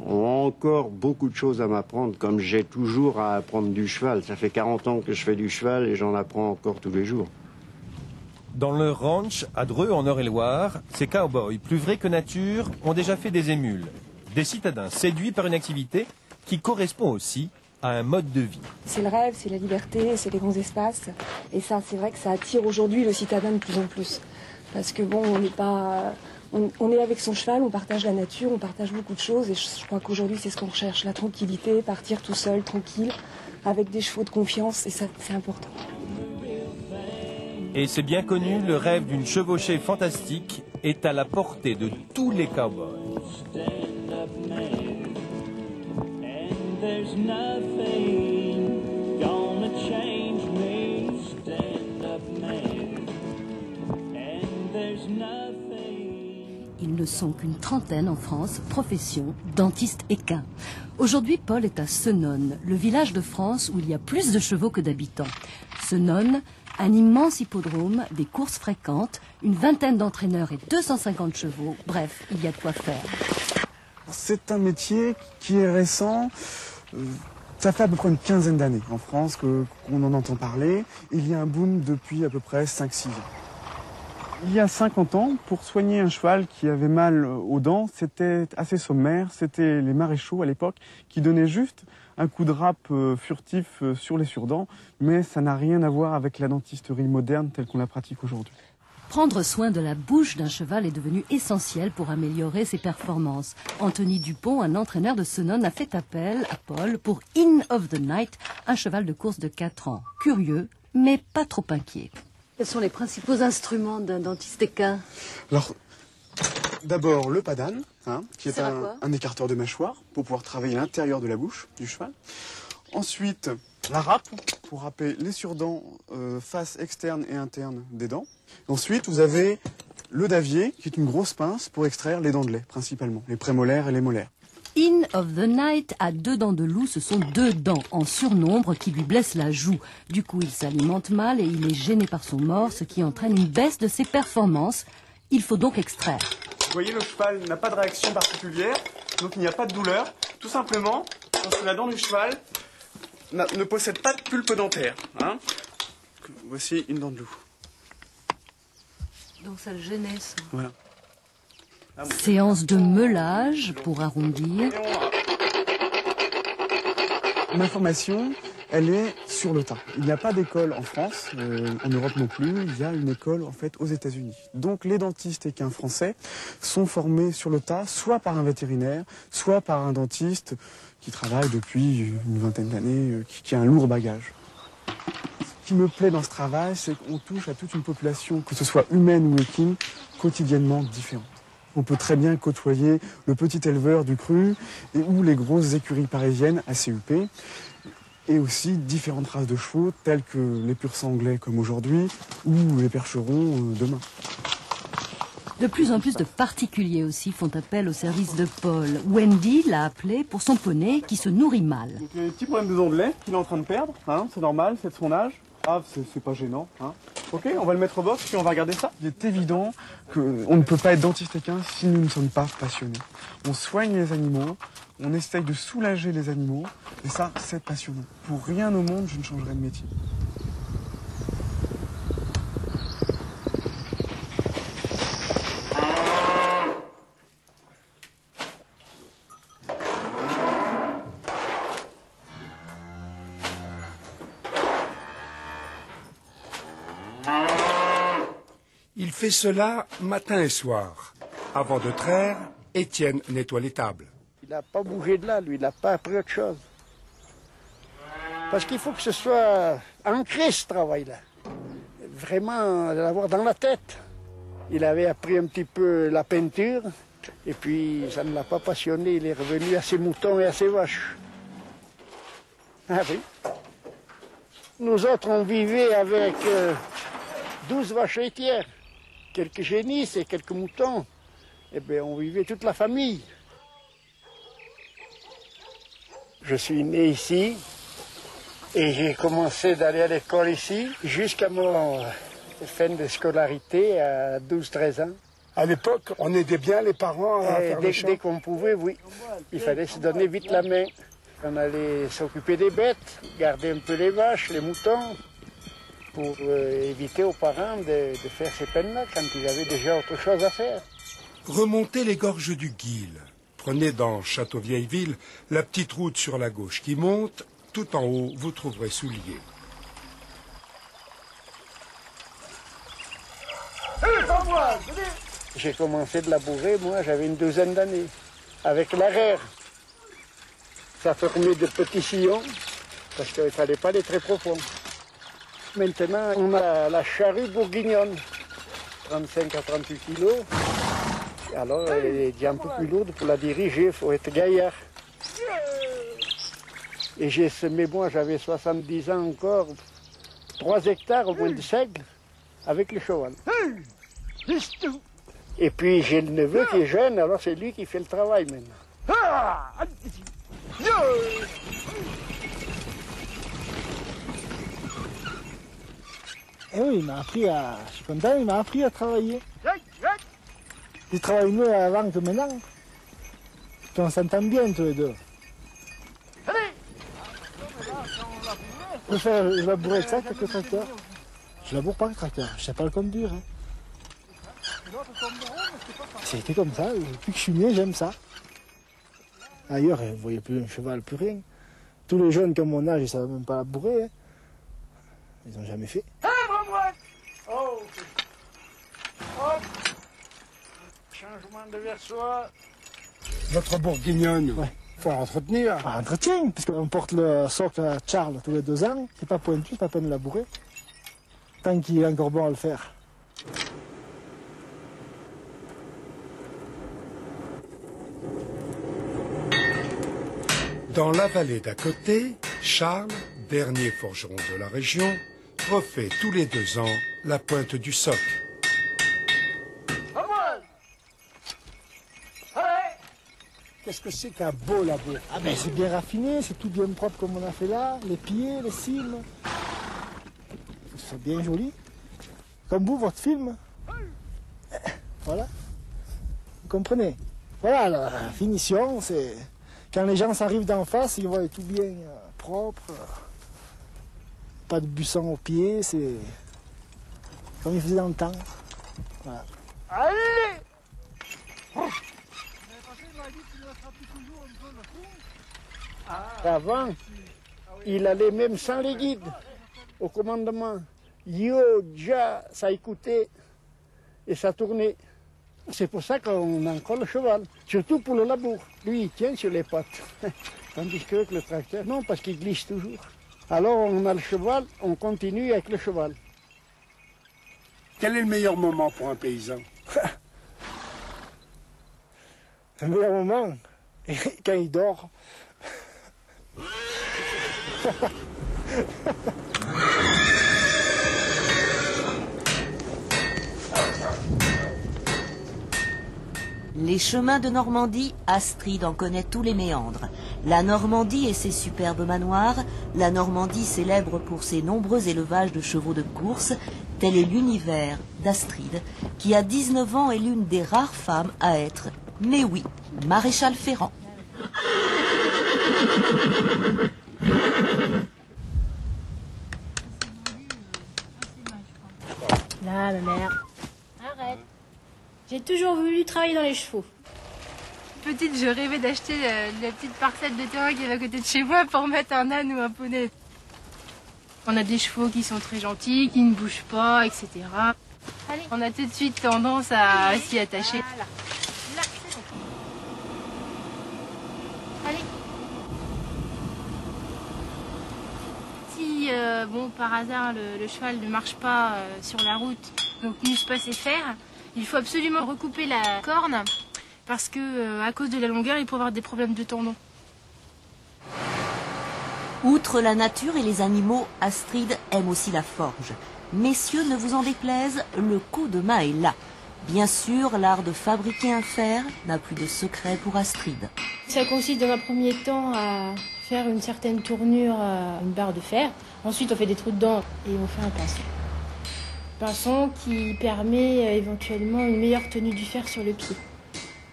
encore beaucoup de choses à m'apprendre, comme j'ai toujours à apprendre du cheval. Ça fait 40 ans que je fais du cheval et j'en apprends encore tous les jours. Dans leur ranch, à Dreux, en Eure-et-Loire, ces cow-boys, plus vrais que nature, ont déjà fait des émules. Des citadins séduits par une activité qui correspond aussi à un mode de vie. C'est le rêve, c'est la liberté, c'est les grands espaces. Et ça, c'est vrai que ça attire aujourd'hui le citadin de plus en plus. Parce que bon, on n'est pas... On est avec son cheval, on partage la nature, on partage beaucoup de choses. Et je crois qu'aujourd'hui, c'est ce qu'on recherche. La tranquillité, partir tout seul, tranquille, avec des chevaux de confiance. Et ça, c'est important. Et c'est bien connu, le rêve d'une chevauchée fantastique est à la portée de tous les cow-boys. Ils ne sont qu'une trentaine en France, profession dentiste équin. Aujourd'hui, Paul est à Senones, le village de France où il y a plus de chevaux que d'habitants. Senones, un immense hippodrome, des courses fréquentes, une vingtaine d'entraîneurs et 250 chevaux. Bref, il y a de quoi faire. C'est un métier qui est récent. Ça fait à peu près une quinzaine d'années en France qu'on en entend parler. Il y a un boom depuis à peu près 5-6 ans. Il y a 50 ans, pour soigner un cheval qui avait mal aux dents, c'était assez sommaire. C'était les maréchaux à l'époque qui donnaient juste un coup de râpe furtif sur les surdents, mais ça n'a rien à voir avec la dentisterie moderne telle qu'on la pratique aujourd'hui. Prendre soin de la bouche d'un cheval est devenu essentiel pour améliorer ses performances. Anthony Dupont, un entraîneur de Senones, a fait appel à Paul pour In of the Night, un cheval de course de 4 ans. Curieux, mais pas trop inquiet. Quels sont les principaux instruments d'un dentiste équin? Alors, d'abord le padane, qui est un écarteur de mâchoire pour pouvoir travailler l'intérieur de la bouche du cheval. Ensuite, la râpe pour râper les surdents face externe et interne des dents. Ensuite, vous avez le davier, qui est une grosse pince pour extraire les dents de lait, principalement, les prémolaires et les molaires. In of the Night a 2 dents de loup, ce sont 2 dents en surnombre qui lui blessent la joue. Du coup, il s'alimente mal et il est gêné par son mors, ce qui entraîne une baisse de ses performances. Il faut donc extraire. Vous voyez, le cheval n'a pas de réaction particulière, donc il n'y a pas de douleur, tout simplement parce que la dent du cheval ne possède pas de pulpe dentaire. Voici une dent de loup. Donc ça le gênait, ça. Voilà. Séance de meulage pour arrondir. Ma formation, elle est sur le tas. Il n'y a pas d'école en France, en Europe non plus. Il y a une école en fait aux États-Unis. Donc les dentistes équins français sont formés sur le tas, soit par un vétérinaire, soit par un dentiste qui travaille depuis une vingtaine d'années, qui a un lourd bagage. Ce qui me plaît dans ce travail, c'est qu'on touche à toute une population, que ce soit humaine ou équine, quotidiennement différente. On peut très bien côtoyer le petit éleveur du cru ou les grosses écuries parisiennes ACUP, et aussi différentes races de chevaux telles que les pur sang anglais comme aujourd'hui ou les percherons demain. De plus en plus de particuliers aussi font appel au service de Paul. Wendy l'a appelé pour son poney qui se nourrit mal. Donc, il y a des petits problèmes de lait qu'il est en train de perdre, hein, c'est normal, c'est de son âge. Ah, c'est pas gênant. Hein. Ok, on va le mettre au box puis on va regarder ça. Il est évident qu'on ne peut pas être dentiste équin si nous ne sommes pas passionnés. On soigne les animaux, on essaye de soulager les animaux, et ça, c'est passionnant. Pour rien au monde, je ne changerai de métier. Il fait cela matin et soir. Avant de traire, Étienne nettoie les tables. Il n'a pas bougé de là, lui, il n'a pas appris autre chose. Parce qu'il faut que ce soit ancré, ce travail-là. Vraiment, l'avoir dans la tête. Il avait appris un petit peu la peinture, et puis ça ne l'a pas passionné. Il est revenu à ses moutons et à ses vaches. Ah oui. Nous autres, on vivait avec 12 vaches laitières, quelques génisses et quelques moutons. Eh bien, on vivait toute la famille. Je suis né ici et j'ai commencé d'aller à l'école ici jusqu'à mon fin de scolarité à 12-13 ans. À l'époque, on aidait bien les parents à faire les champs. Dès qu'on pouvait, oui. Il fallait se donner vite la main. On allait s'occuper des bêtes, garder un peu les vaches, les moutons, pour éviter aux parents de faire ces peines-là quand ils avaient déjà autre chose à faire. Remontez les gorges du Guil. Prenez dans Château-Vieilleville la petite route sur la gauche qui monte. Tout en haut, vous trouverez Soulier. J'ai commencé de labourer, moi, j'avais une douzaine d'années, avec l'arrière. Ça formait de petits sillons, parce qu'il ne fallait pas les très profonds. Maintenant, on a la charrue bourguignonne, 35 à 38 kilos. Alors, elle est déjà un peu plus lourde pour la diriger, il faut être gaillard. Et j'ai semé, moi j'avais 70 ans encore, 3 hectares au moins de seigle, avec le cheval. Et puis j'ai le neveu qui est jeune, alors c'est lui qui fait le travail maintenant. Eh oui, il m'a appris à... Je suis content, il m'a appris à travailler. Il travaille mieux avant que maintenant. Puis on s'entend bien tous les deux. Je labourais avec ça avec le tracteur. Je laboure pas avec le tracteur, je sais pas le conduire. Hein. C'était comme ça, depuis que je suis né, j'aime ça. Ailleurs, vous ne voyez plus un cheval, plus rien. Tous les jeunes comme mon âge, ils ne savent même pas labourer. Hein. Ils n'ont jamais fait. Changement de versoir. Votre bourguignonne, ouais. Faut l'entretenir. Ah, entretien, parce qu'on porte le socle à Charles tous les 2 ans. C'est pas pointu, c'est pas peine de labourer. Tant qu'il est encore bon à le faire. Dans la vallée d'à côté, Charles, dernier forgeron de la région, refait tous les 2 ans la pointe du socle. Qu'est-ce que c'est qu'un beau labour? Ah ben c'est bien raffiné, c'est tout bien propre comme on a fait là, les pieds, les cimes. C'est bien joli. Comme vous, votre film. Voilà. Vous comprenez? Voilà, la finition, c'est... Quand les gens s'arrivent d'en face, ils voient tout bien propre. Pas de buisson aux pieds, c'est... Comme ils faisaient dans le temps. Voilà. Allez! Avant, il allait même sans les guides au commandement. Yo, ja, ça écoutait et ça tournait. C'est pour ça qu'on a encore le cheval, surtout pour le labour. Lui, il tient sur les pattes. Tandis que le tracteur, non, parce qu'il glisse toujours. Alors on a le cheval, on continue avec le cheval. Quel est le meilleur moment pour un paysan? Le meilleur moment, quand il dort. Les chemins de Normandie, Astrid en connaît tous les méandres. La Normandie et ses superbes manoirs, la Normandie célèbre pour ses nombreux élevages de chevaux de course, tel est l'univers d'Astrid, qui à 19 ans est l'une des rares femmes à être, mais oui, maréchal Ferrand. Là, ma mère. Arrête. J'ai toujours voulu travailler dans les chevaux. Petite, je rêvais d'acheter la petite parcelle de terrain qui est à côté de chez moi pour mettre un âne ou un poney. On a des chevaux qui sont très gentils, qui ne bougent pas, etc. Allez. On a tout de suite tendance à s'y attacher. Voilà. Là, c'est bon. Allez. Si, bon, par hasard, le cheval ne marche pas sur la route, donc il se passe faire, il faut absolument recouper la corne parce que, à cause de la longueur, il peut avoir des problèmes de tendons. Outre la nature et les animaux, Astrid aime aussi la forge. Messieurs, ne vous en déplaise, le coup de main est là. Bien sûr, l'art de fabriquer un fer n'a plus de secret pour Astrid. Ça consiste dans un premier temps à faire une certaine tournure à une barre de fer. Ensuite, on fait des trous dedans et on fait un pinceau. Pinceau qui permet éventuellement une meilleure tenue du fer sur le pied.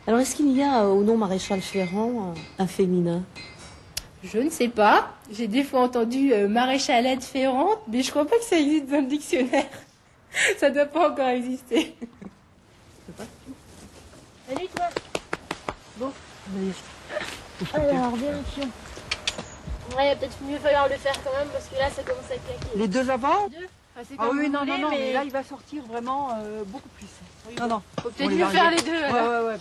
Alors, est-ce qu'il y a au nom maréchal Ferrand un féminin? Je ne sais pas. J'ai des fois entendu maréchalette Ferrand, mais je crois pas que ça existe dans le dictionnaire. Ça doit pas encore exister. Salut toi. Bon. Alors, vérifions. Ouais, il va peut-être mieux falloir le faire quand même parce que là, ça commence à claquer. Les deux avant? Ah oui, non, mais là, il va sortir vraiment beaucoup plus. Oui, non. Faut peut-être mieux faire les deux. Ouais.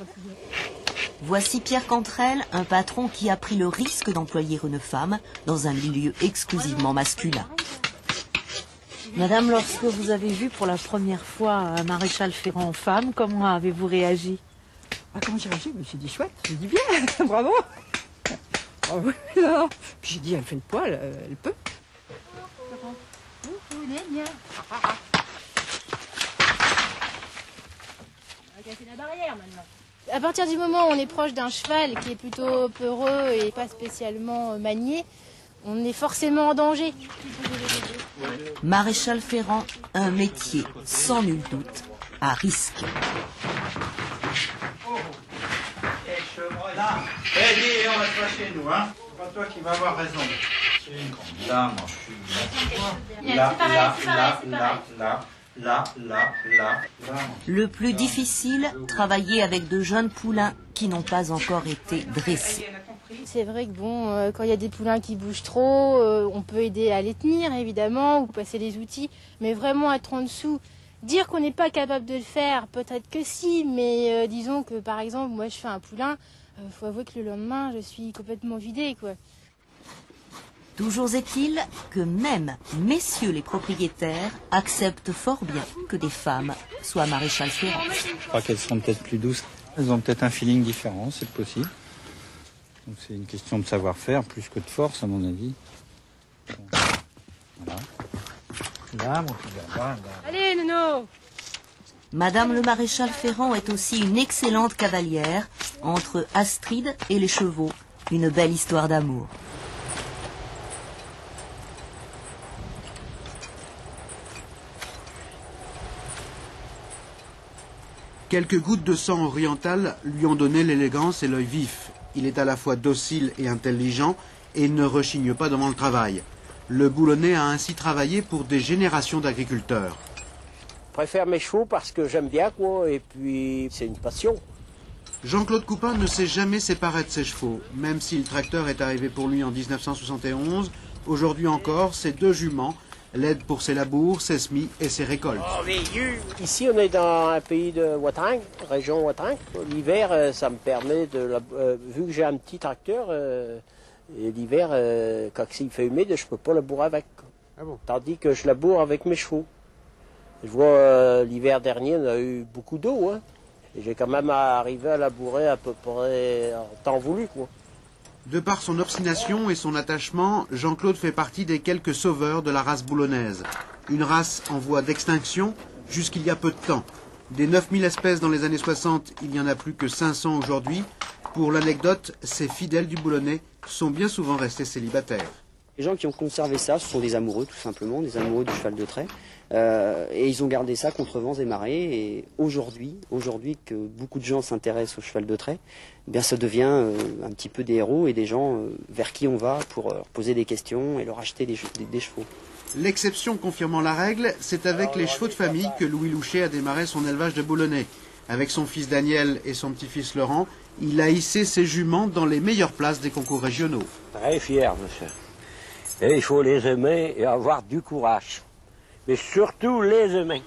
Voici Pierre Cantrel, un patron qui a pris le risque d'employer une femme dans un milieu exclusivement masculin. Madame, lorsque vous avez vu pour la première fois un maréchal Ferrand en femme, comment avez-vous réagi? Comment j'ai réagi? Je me suis dit chouette, j'ai dit bien, bravo. Bravo. Non. Puis j'ai dit, elle fait le poil, elle peut. La barrière maintenant. À partir du moment où on est proche d'un cheval qui est plutôt peureux et pas spécialement manié, on est forcément en danger. Maréchal Ferrand, un métier sans nul doute à risque. Là, dis, on va se fâcher nous, hein. C'est pas toi qui vas avoir raison. C'est une grande dame, moi je suis là. Le plus difficile, travailler avec de jeunes poulains qui n'ont pas encore été dressés. C'est vrai que bon, quand il y a des poulains qui bougent trop, on peut aider à les tenir évidemment ou passer les outils, mais vraiment être en dessous, dire qu'on n'est pas capable de le faire, peut-être que si, mais disons que par exemple moi je fais un poulain, faut avouer que le lendemain je suis complètement vidée quoi. Toujours est-il que même messieurs les propriétaires acceptent fort bien que des femmes soient maréchal Ferrand. Je crois qu'elles sont peut-être plus douces. Elles ont peut-être un feeling différent, c'est possible. Donc c'est une question de savoir-faire plus que de force à mon avis. Voilà. Là, mon petit gars, là. Allez Nono. Madame le maréchal Ferrand est aussi une excellente cavalière entre Astrid et les chevaux. Une belle histoire d'amour. Quelques gouttes de sang oriental lui ont donné l'élégance et l'œil vif. Il est à la fois docile et intelligent et ne rechigne pas devant le travail. Le Boulonnais a ainsi travaillé pour des générations d'agriculteurs. Je préfère mes chevaux parce que j'aime bien, quoi, et puis c'est une passion. Jean-Claude Coupin ne s'est jamais séparé de ses chevaux, même si le tracteur est arrivé pour lui en 1971. Aujourd'hui encore, ses 2 juments l'aident pour ses labours, ses semis et ses récoltes. Ici, on est dans un pays de Ouattang, région Ouattang. L'hiver, ça me permet de... vu que j'ai un petit tracteur, et l'hiver, quand il fait humide, je ne peux pas labourer avec. Ah bon? Tandis que je laboure avec mes chevaux. Je vois, l'hiver dernier, on a eu beaucoup d'eau, hein. Et j'ai quand même arrivé à labourer à peu près en temps voulu, quoi. De par son obstination et son attachement, Jean-Claude fait partie des quelques sauveurs de la race boulonnaise. Une race en voie d'extinction jusqu'il y a peu de temps. Des 9000 espèces dans les années 60, il n'y en a plus que 500 aujourd'hui. Pour l'anecdote, ces fidèles du boulonnais sont bien souvent restés célibataires. Les gens qui ont conservé ça, ce sont des amoureux tout simplement, des amoureux du cheval de trait. Et ils ont gardé ça contre vents et marées. Et aujourd'hui que beaucoup de gens s'intéressent au cheval de trait, eh bien ça devient un petit peu des héros et des gens vers qui on va pour leur poser des questions et leur acheter des chevaux. L'exception confirmant la règle, c'est avec les chevaux de famille que Louis Louchet a démarré son élevage de boulonnais. Avec son fils Daniel et son petit-fils Laurent, il a hissé ses juments dans les meilleures places des concours régionaux. Très fier, monsieur. Et il faut les aimer et avoir du courage. Mais surtout les aimer.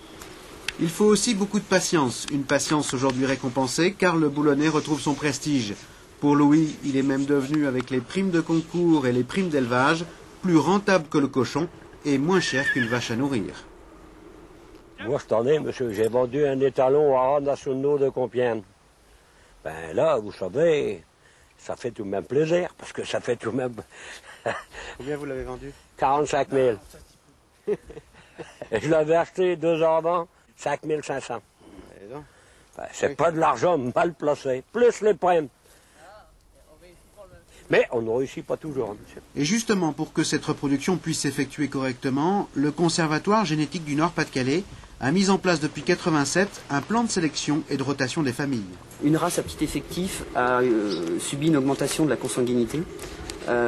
Il faut aussi beaucoup de patience. Une patience aujourd'hui récompensée car le boulonnais retrouve son prestige. Pour Louis, il est même devenu, avec les primes de concours et les primes d'élevage, plus rentable que le cochon et moins cher qu'une vache à nourrir. Moi, cette année, monsieur, j'ai vendu un étalon aux haras nationaux de Compiègne. Ben là, vous savez, ça fait tout de même plaisir, parce que ça fait tout de même... Combien vous l'avez vendu? 45 000. Et je l'avais acheté 2 ans avant, 5 500. Ben, c'est pas de l'argent mal placé, plus les primes. Mais on ne réussit pas toujours, monsieur. Et justement, pour que cette reproduction puisse s'effectuer correctement, le Conservatoire génétique du Nord-Pas-de-Calais a mis en place depuis 1987 un plan de sélection et de rotation des familles. Une race à petit effectif a subi une augmentation de la consanguinité.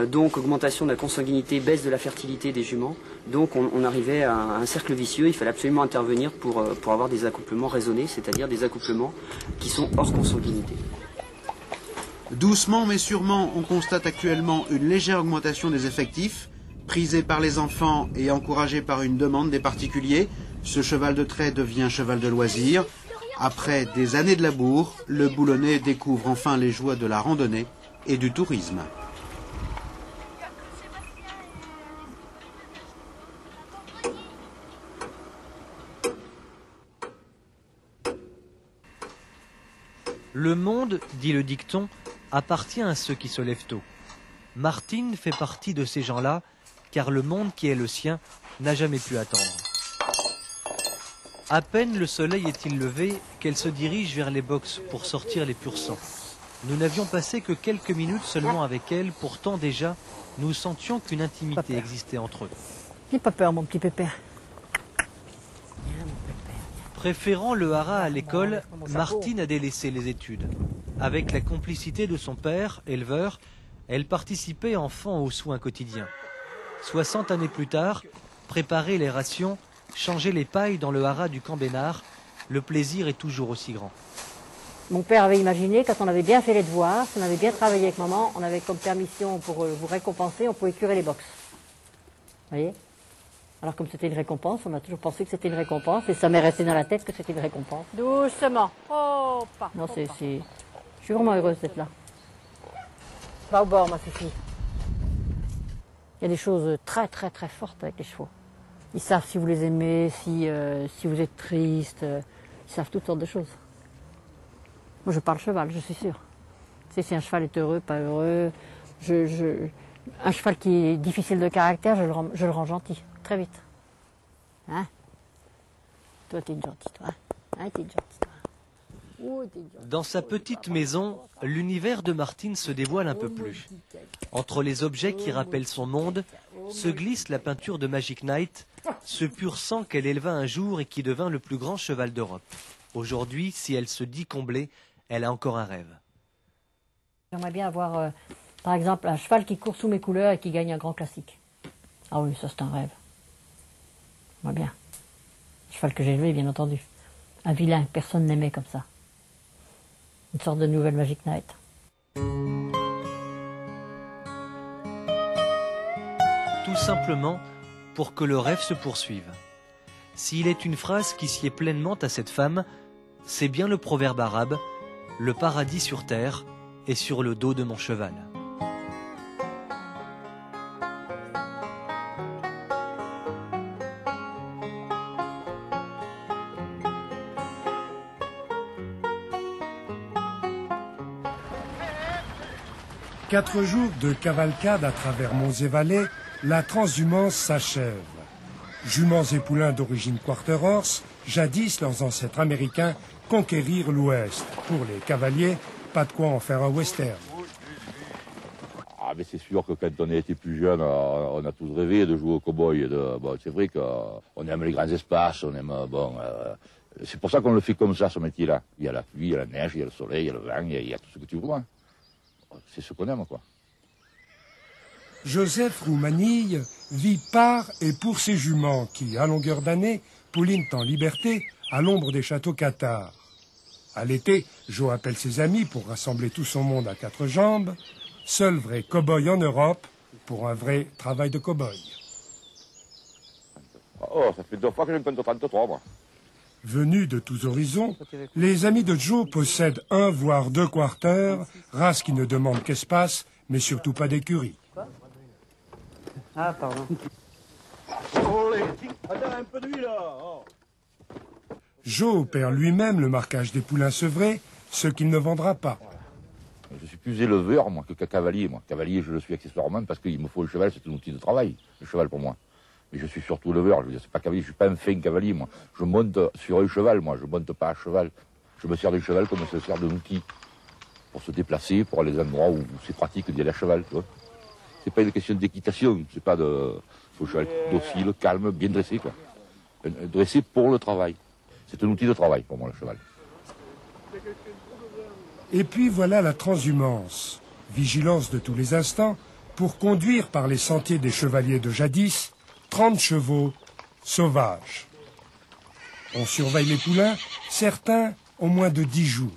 Donc augmentation de la consanguinité, baisse de la fertilité des juments. Donc on arrivait à un cercle vicieux. Il fallait absolument intervenir pour avoir des accouplements raisonnés, c'est-à-dire des accouplements qui sont hors consanguinité. Doucement mais sûrement, on constate actuellement une légère augmentation des effectifs, prisé par les enfants et encouragé par une demande des particuliers. Ce cheval de trait devient cheval de loisir. Après des années de labour, le boulonnais découvre enfin les joies de la randonnée et du tourisme. Le monde, dit le dicton, appartient à ceux qui se lèvent tôt. Martine fait partie de ces gens-là, car le monde qui est le sien n'a jamais pu attendre. À peine le soleil est-il levé qu'elle se dirige vers les box pour sortir les pur sang. Nous n'avions passé que quelques minutes seulement avec elle, pourtant déjà, nous sentions qu'une intimité existait entre eux. N'aie pas peur, mon petit pépère. Préférant le haras à l'école, Martine a délaissé les études. Avec la complicité de son père, éleveur, elle participait enfant aux soins quotidiens. 60 années plus tard, préparer les rations, changer les pailles dans le haras du Camp Bénard, le plaisir est toujours aussi grand. Mon père avait imaginé, quand on avait bien fait les devoirs, si on avait bien travaillé avec maman, on avait comme permission pour vous récompenser, on pouvait curer les box. Vous voyez? Alors comme c'était une récompense, on a toujours pensé que c'était une récompense, et ça m'est resté dans la tête que c'était une récompense. Doucement. Oh, pas. Non, je suis vraiment heureuse d'être là. Va au bord, ma Fifi. Il y a des choses très très très fortes avec les chevaux. Ils savent si vous les aimez, si vous êtes triste, ils savent toutes sortes de choses. Moi je parle cheval, je suis sûre. Tu sais, si un cheval est heureux, pas heureux, un cheval qui est difficile de caractère, je le rends gentil, très vite. Hein? Toi t'es une gentille, toi. Hein, t'es une gentille, toi. Dans sa petite maison, l'univers de Martine se dévoile un peu plus. Entre les objets qui rappellent son monde, se glisse la peinture de Magic Knight, ce pur sang qu'elle éleva un jour et qui devint le plus grand cheval d'Europe. Aujourd'hui, si elle se dit comblée, elle a encore un rêve. J'aimerais bien avoir, par exemple, un cheval qui court sous mes couleurs et qui gagne un grand classique. Ah oui, ça c'est un rêve. J'aimerais bien. Un cheval que j'ai élevé, bien entendu. Un vilain, personne n'aimait comme ça. Une sorte de nouvelle Magic Night. Tout simplement pour que le rêve se poursuive. S'il est une phrase qui sied pleinement à cette femme, c'est bien le proverbe arabe « Le paradis sur terre est sur le dos de mon cheval ». Quatre jours de cavalcade à travers monts et vallées, la transhumance s'achève. Juments et poulains d'origine quarter horse, jadis leurs ancêtres américains conquérirent l'Ouest. Pour les cavaliers, pas de quoi en faire un western. Ah, mais c'est sûr que quand on a été plus jeune, on a tous rêvé de jouer au cow-boy. Bon, c'est vrai qu'on aime les grands espaces, on aime... c'est pour ça qu'on le fait comme ça, ce métier-là. Il y a la pluie, il y a la neige, il y a le soleil, il y a le vent, il y a tout ce que tu vois. C'est ce qu'on aime, quoi. Joseph Roumanille vit par et pour ses juments qui, à longueur d'année, poulinent en liberté à l'ombre des châteaux cathares. À l'été, Joe appelle ses amis pour rassembler tout son monde à quatre jambes. Seul vrai cow-boy en Europe pour un vrai travail de cow-boy. Oh, ça fait 2 fois que je compte 33, moi. Venus de tous horizons, les amis de Joe possèdent 1 voire 2 quarters, race qui ne demande qu'espace, mais surtout pas d'écurie. Ah, pardon. Un peu d'huile, là. Joe opère lui-même le marquage des poulains sevrés, ce qu'il ne vendra pas. Je suis plus éleveur, moi, que cavalier, moi. Cavalier, je le suis accessoirement parce qu'il me faut le cheval, c'est un outil de travail, le cheval pour moi. Mais je suis surtout éleveur, je veux dire, c'est pas cavalier, je suis pas un fin cavalier, moi. Je monte sur un cheval, moi, je monte pas à cheval. Je me sers du cheval comme on se sert d'un outil. Pour se déplacer, pour aller à des endroits où c'est pratique d'y aller à cheval, tu vois. C'est pas une question d'équitation, c'est pas de... faut un cheval docile, calme, bien dressé, quoi. Dressé pour le travail. C'est un outil de travail, pour moi, le cheval. Et puis voilà la transhumance. Vigilance de tous les instants pour conduire par les sentiers des chevaliers de jadis 30 chevaux sauvages. On surveille les poulains, certains ont moins de 10 jours.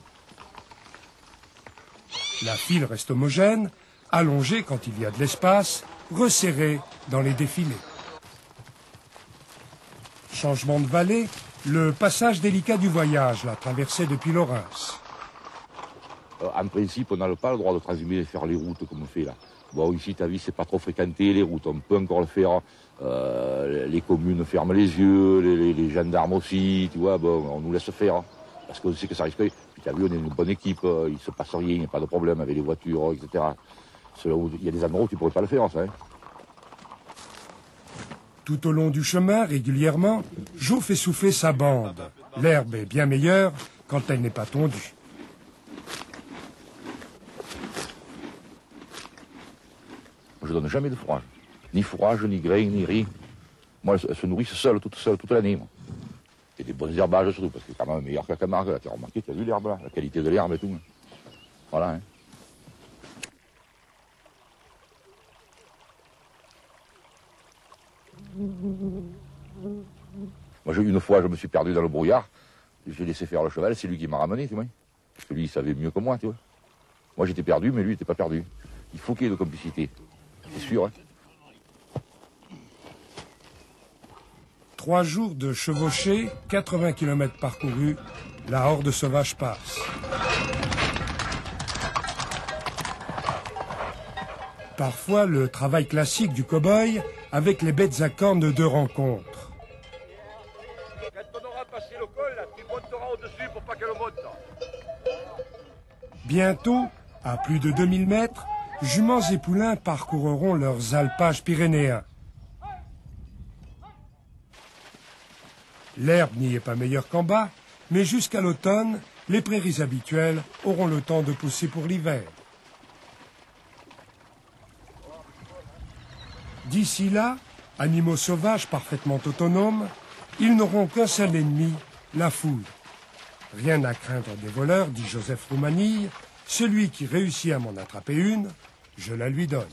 La file reste homogène, allongée quand il y a de l'espace, resserrée dans les défilés. Changement de vallée, le passage délicat du voyage, la traversée depuis Lorence. En principe, on n'a pas le droit de transhumer et faire les routes comme on fait là. Bon, ici, ta vie, c'est pas trop fréquenté, les routes, on peut encore le faire. Les communes ferment les yeux, les gendarmes aussi, tu vois, bon, on nous laisse faire. Hein, parce qu'on sait que ça risque. Puis t'as vu, on est une bonne équipe, il se passe rien, il n'y a pas de problème avec les voitures, etc. Il y a des endroits où tu pourrais pas le faire, ça. Hein. Tout au long du chemin, régulièrement, Joe fait souffler sa bande. L'herbe est bien meilleure quand elle n'est pas tondue. Je donne jamais de fourrage. Ni fourrage, ni grain, ni riz. Moi, elles se nourrissent seules, toute l'année. Et des bons herbages surtout, parce que c'est quand même meilleur que la Camargue. Là, tu as remarqué, tu as vu l'herbe là, la qualité de l'herbe et tout. Voilà. Hein. Moi, une fois, je me suis perdu dans le brouillard. J'ai laissé faire le cheval, c'est lui qui m'a ramené, tu vois. Parce que lui, il savait mieux que moi, tu vois. Moi, j'étais perdu, mais lui, il n'était pas perdu. Il faut qu'il y ait de complicité. C'est sûr, hein. 3 jours de chevauchée, 80 km parcourus, la horde sauvage passe. Parfois, le travail classique du cow-boy avec les bêtes à cornes de rencontre. Quand on aura passé le col, là, tu monteras au-dessus pour pas qu'elle monte. Bientôt, à plus de 2000 mètres, juments et poulains parcourront leurs alpages pyrénéens. L'herbe n'y est pas meilleure qu'en bas, mais jusqu'à l'automne, les prairies habituelles auront le temps de pousser pour l'hiver. D'ici là, animaux sauvages parfaitement autonomes, ils n'auront qu'un seul ennemi, la foule. Rien à craindre des voleurs, dit Joseph Roumanille, celui qui réussit à m'en attraper une, je la lui donne.